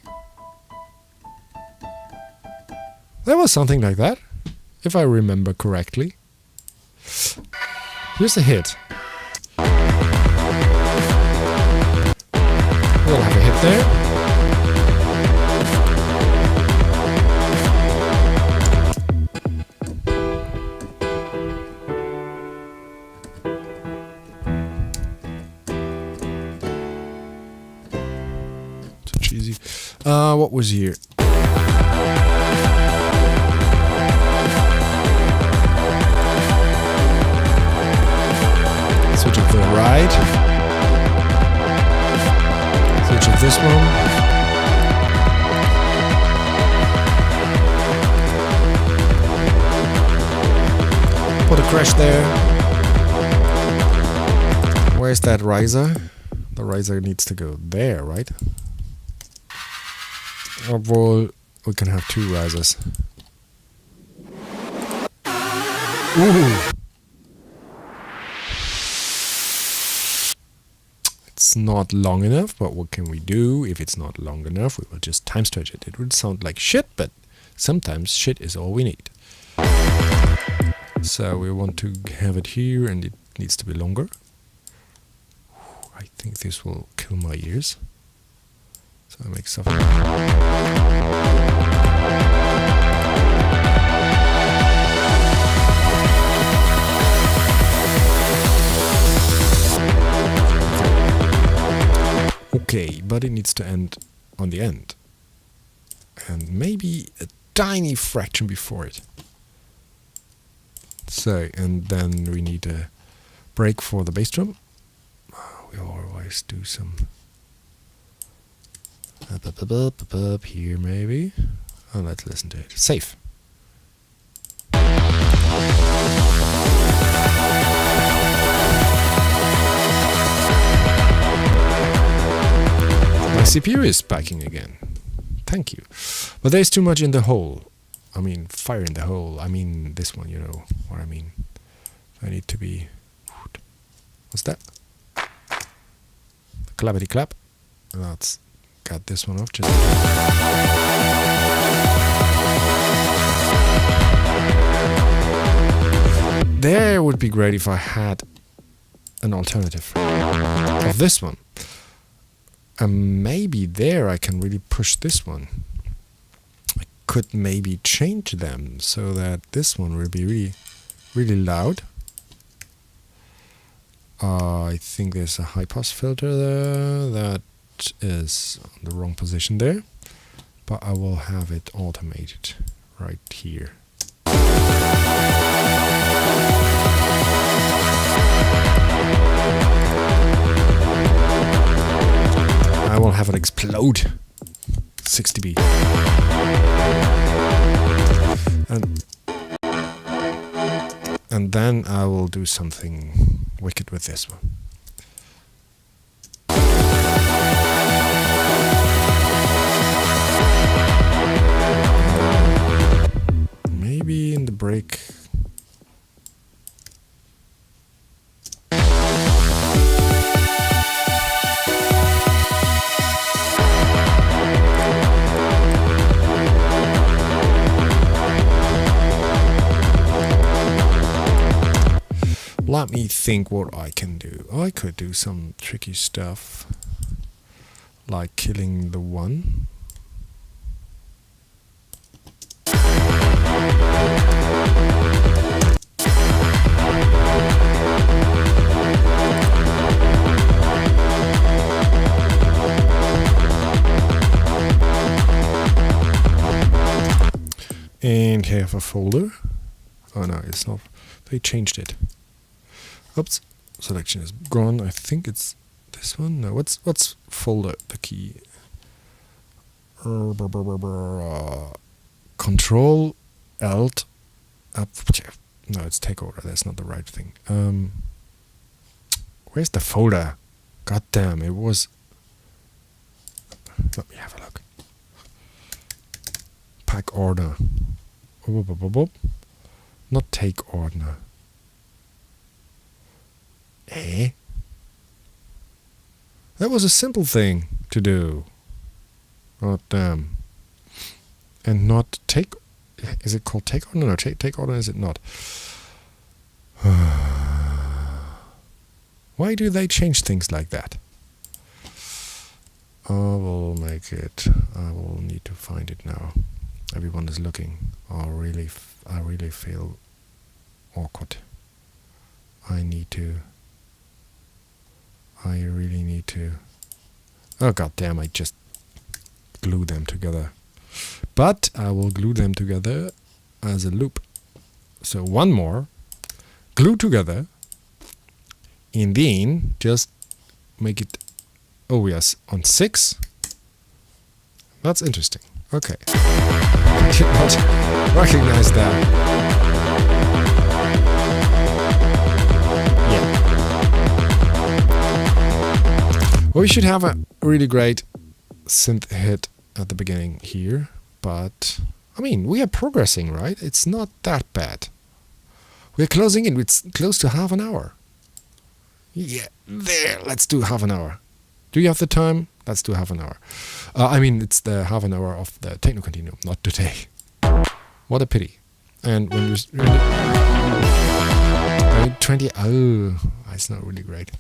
Speaker 1: There was something like that, if I remember correctly. Here's a hit. We'll have a hit there. What was here? Switch up to the right. Switch up this one. Put a crash there. Where's that riser? The riser needs to go there, right? Obwohl, we can have two risers. Ooh. It's not long enough, but what can we do? If it's not long enough, we will just time stretch it. It would sound like shit, but sometimes shit is all we need. So we want to have it here, and it needs to be longer. I think this will kill my ears. So I make stuff. Okay, but it needs to end on the end. And maybe a tiny fraction before it. So, and then we need a break for the bass drum. We always do some up here maybe. Oh, let's listen to it. Safe. My CPU is spiking again. Thank you. But there's too much in the hole. I mean, fire in the hole. I mean, this one, you know what I mean. I need to be... What's that? Clappity clap. Let's got this one off. Just there would be great if I had an alternative of this one. And maybe there I can really push this one. I could maybe change them so that this one will be really, really loud. I think there's a high pass filter there that is on the wrong position there, but I will have it automated right here. I will have it explode 6 dB. And then I will do something wicked with this one. Maybe in the break. Let me think what I can do. I could do some tricky stuff, like killing the one. And have a folder. Oh no, it's not. They changed it. Oops, selection is gone. I think it's this one. No, what's folder? The key. Control Alt. No, it's take order. That's not the right thing. Where's the folder? God damn, it was. Let me have a look. Pack order. Not take order. That was a simple thing to do. God damn. And not take. Is it called take order? No, take order is it not? Why do they change things like that? I will make it. I will need to find it now. Everyone is looking. I really feel awkward. I really need to. Oh god damn! I just glue them together. But I will glue them together as a loop. So one more, glue together, and then just make it. Oh yes, on 6. That's interesting. Okay. I did not recognize that. Yeah. Well, we should have a really great synth hit at the beginning here, but I mean, we are progressing, right? It's not that bad. We're closing in. It's close to half an hour. Yeah, there. Let's do half an hour. Do you have the time? Let's do half an hour. I mean, it's the half an hour of the techno continuum, not today. What a pity. And when you 20, oh, it's not really great.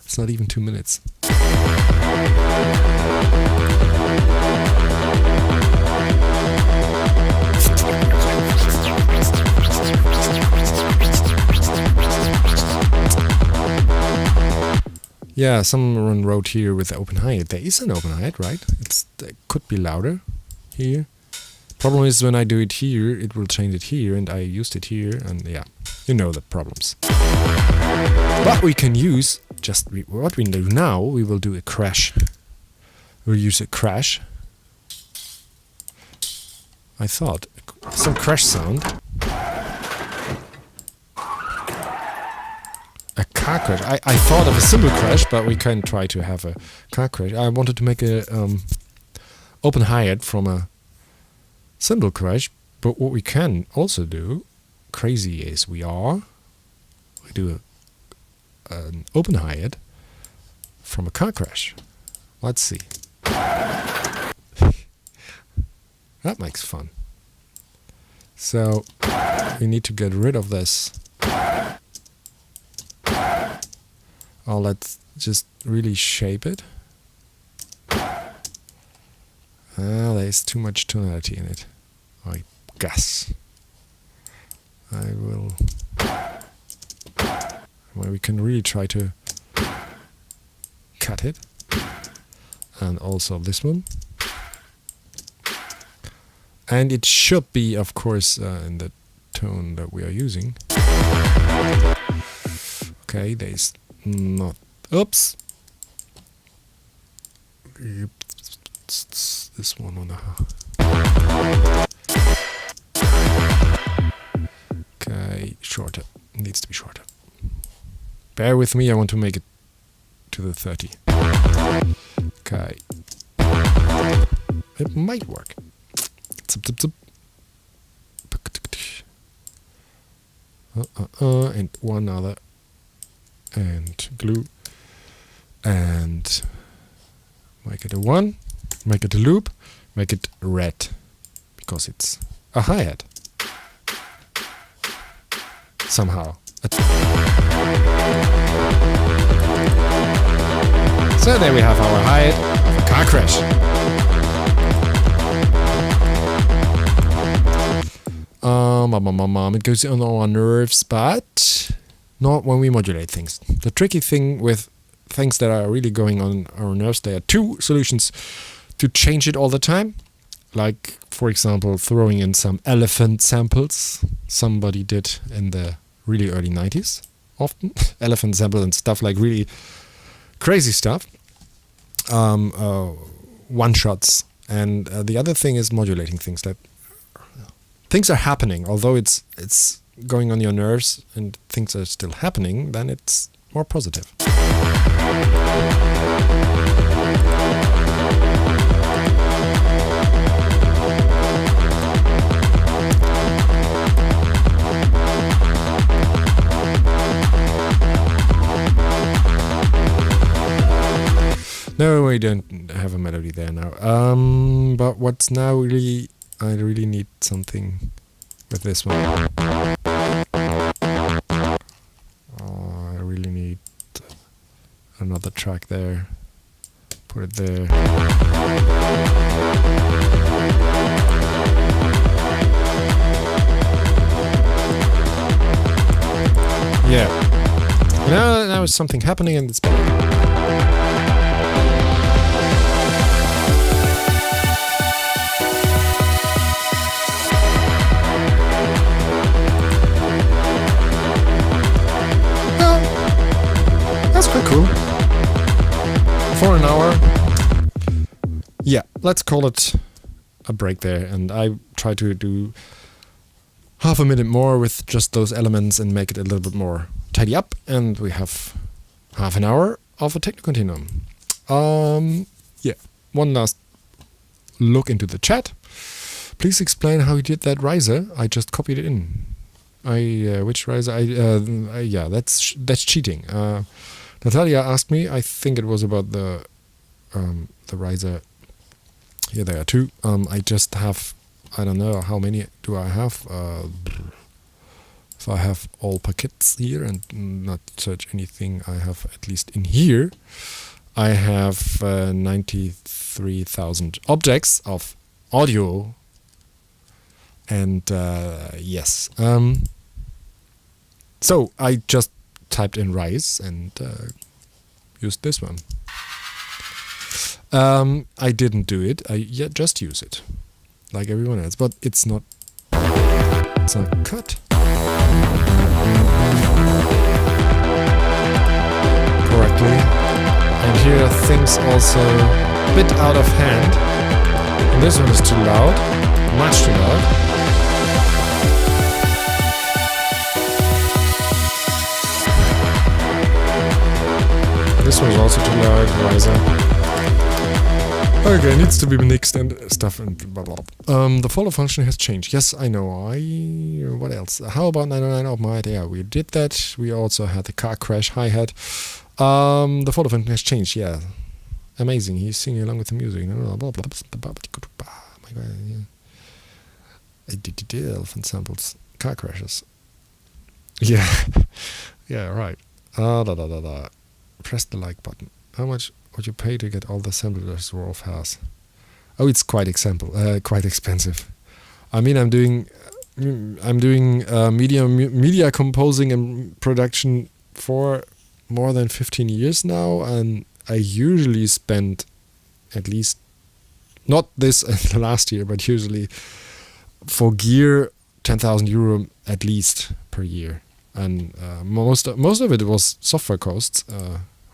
Speaker 1: It's not even 2 minutes. Yeah, someone wrote here with the open hi-hat. There is an open hi-hat, right? It could be louder here. Problem is when I do it here, it will change it here, and I used it here, and yeah, you know the problems. But we can use just what we do now. We will do a crash. We'll use a crash. I thought some crash sound. A car crash. I thought of a cymbal crash, but we can try to have a car crash. I wanted to make a open hi-hat from a cymbal crash, but what we can also do, crazy as we do an open hi-hat from a car crash. Let's see. That makes fun. So we need to get rid of this. Oh, let's just really shape it. There's too much tonality in it, I guess. I will. Well, we can really try to cut it, and also this one. And it should be, of course, in the tone that we are using. Okay, there's not. Oops. This one on the. Okay, shorter. Needs to be shorter. Bear with me. I want to make it to the 30. Okay. It might work. Zip, zip, zip. And one other. And glue. And make it a 1. Make it a loop. Make it red. Because it's a hi-hat. Somehow. So there we have our hi-hat of a car crash. It goes on our nerves, but not when we modulate things. The tricky thing with things that are really going on our nerves, there are two solutions to change it all the time. Like, for example, throwing in some elephant samples. Somebody did in the really early 90s, often. Elephant samples and stuff, like really crazy stuff. One-shots. And the other thing is modulating things. That things are happening, although it's going on your nerves and things are still happening, then it's more positive. No, we don't have a melody there now. But what's now really, I really need something with this one. I really need another track there. Put it there. Yeah. Now is something happening and it's better. Quite cool. For an hour. Yeah, let's call it a break there. And I try to do half a minute more with just those elements and make it a little bit more tidy up. And we have half an hour of a techno continuum. Yeah, one last look into the chat. Please explain how you did that riser. I just copied it in. Which riser? Yeah, that's cheating. Natalia asked me, I think it was about the riser. Here there are two. I just have, I don't know, how many do I have? If I have all packets here and not search anything, I have at least in here, I have 93,000 objects of audio. And yes. So I just typed in rise and used this one. I didn't do it. I just use it, like everyone else. But it's not cut correctly. And here are things also a bit out of hand. And this one is too loud, much too loud. This one's also too loud, riser. Okay, needs to be mixed and stuff and blah blah. The follow function has changed. Yes, I know. What else? How about 909 of my idea? We did that. We also had the car crash hi-hat. The follow function has changed. Yeah, amazing. He's singing along with the music. My God, yeah. I did elephant samples, car crashes. Yeah, yeah, right. Press the like button. How much would you pay to get all the samplers Rolf has? Oh, it's quite expensive. I mean, I'm doing media composing and production for more than 15 years now, and I usually spend at least, not this the last year, but usually for gear 10,000 euro at least per year, and most of it was software costs.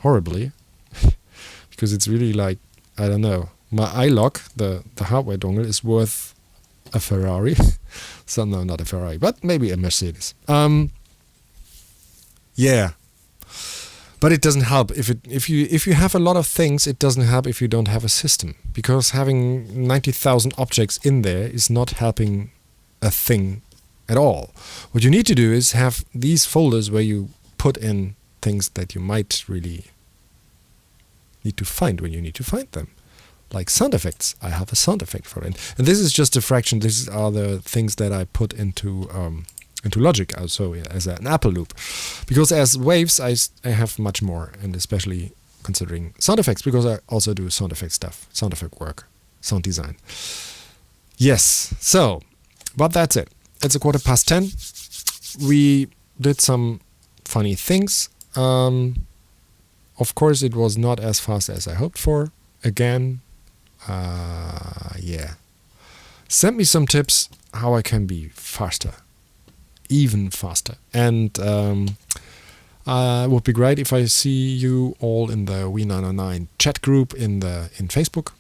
Speaker 1: Horribly, because it's really like, I don't know, my iLock, the hardware dongle, is worth a Ferrari. So no, not a Ferrari, but maybe a Mercedes. Yeah, but it doesn't help if you have a lot of things. It doesn't help if you don't have a system, because having 90,000 objects in there is not helping a thing at all. What you need to do is have these folders where you put in things that you might really need to find when you need to find them. Like sound effects. I have a sound effect for it. And this is just a fraction. These are the things that I put into into Logic, also as an Apple loop, because as waves I have much more, and especially considering sound effects, because I also do sound effect stuff, sound effect work, sound design. Yes, so, but that's it. It's 10:15. We did some funny things. Of course, it was not as fast as I hoped for. Again, yeah. Send me some tips how I can be faster, even faster. And it would be great if I see you all in the We909 chat group in Facebook.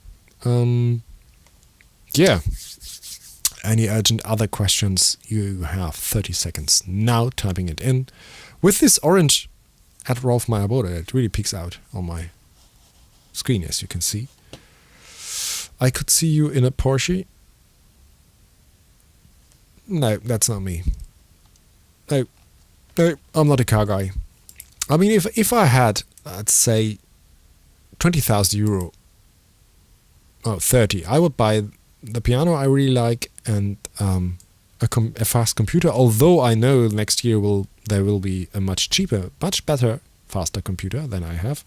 Speaker 1: Yeah. Any urgent other questions, you have 30 seconds now typing it in. With this orange at Rolf Meyer-Bode, it really peeks out on my screen, as you can see. I could see you in a Porsche. No, that's not me. No, I'm not a car guy. I mean, if I had, let's say, 20,000 euro, 30, I would buy the piano I really like and a fast computer. Although I know next year there will be a much cheaper, much better, faster computer than I have.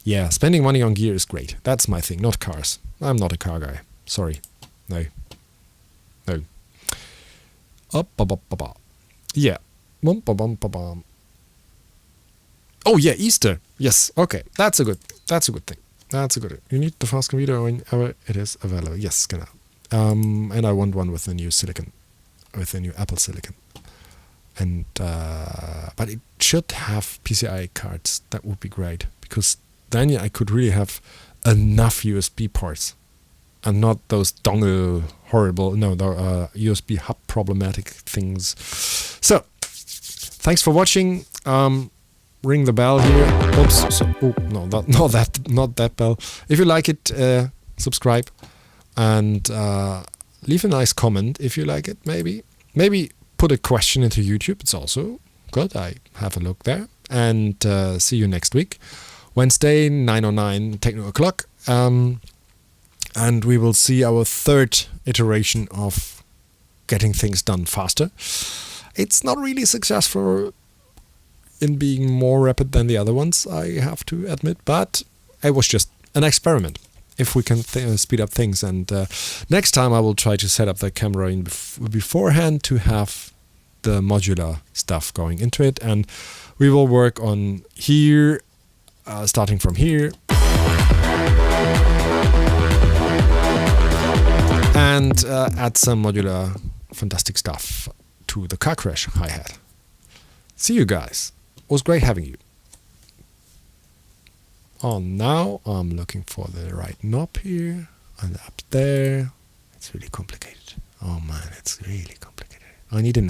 Speaker 1: Yeah, spending money on gear is great. That's my thing, not cars. I'm not a car guy. Sorry. No. Yeah. Oh yeah, Easter. Yes. Okay. That's a good thing. You need the fast computer whenever it is available. Yes, genau. And I want one with the new silicon, with the new Apple silicon. And but it should have PCI cards. That would be great, because then I could really have enough USB ports, and not those dongle horrible, USB hub problematic things. So, thanks for watching. Ring the bell here. Oops. Not that bell. If you like it, subscribe and leave a nice comment if you like it. Maybe put a question into YouTube. It's also good. I have a look there. And see you next week, Wednesday 9:09 techno o'clock. And we will see our third iteration of getting things done faster. It's not really successful in being more rapid than the other ones, I have to admit, but it was just an experiment. If we can speed up things, and next time I will try to set up the camera in beforehand to have the modular stuff going into it, and we will work on here, starting from here, and add some modular fantastic stuff to the car crash hi-hat. See you guys. It was great having you. Oh, now I'm looking for the right knob here and up there. It's really complicated. Oh man, it's really complicated. I need an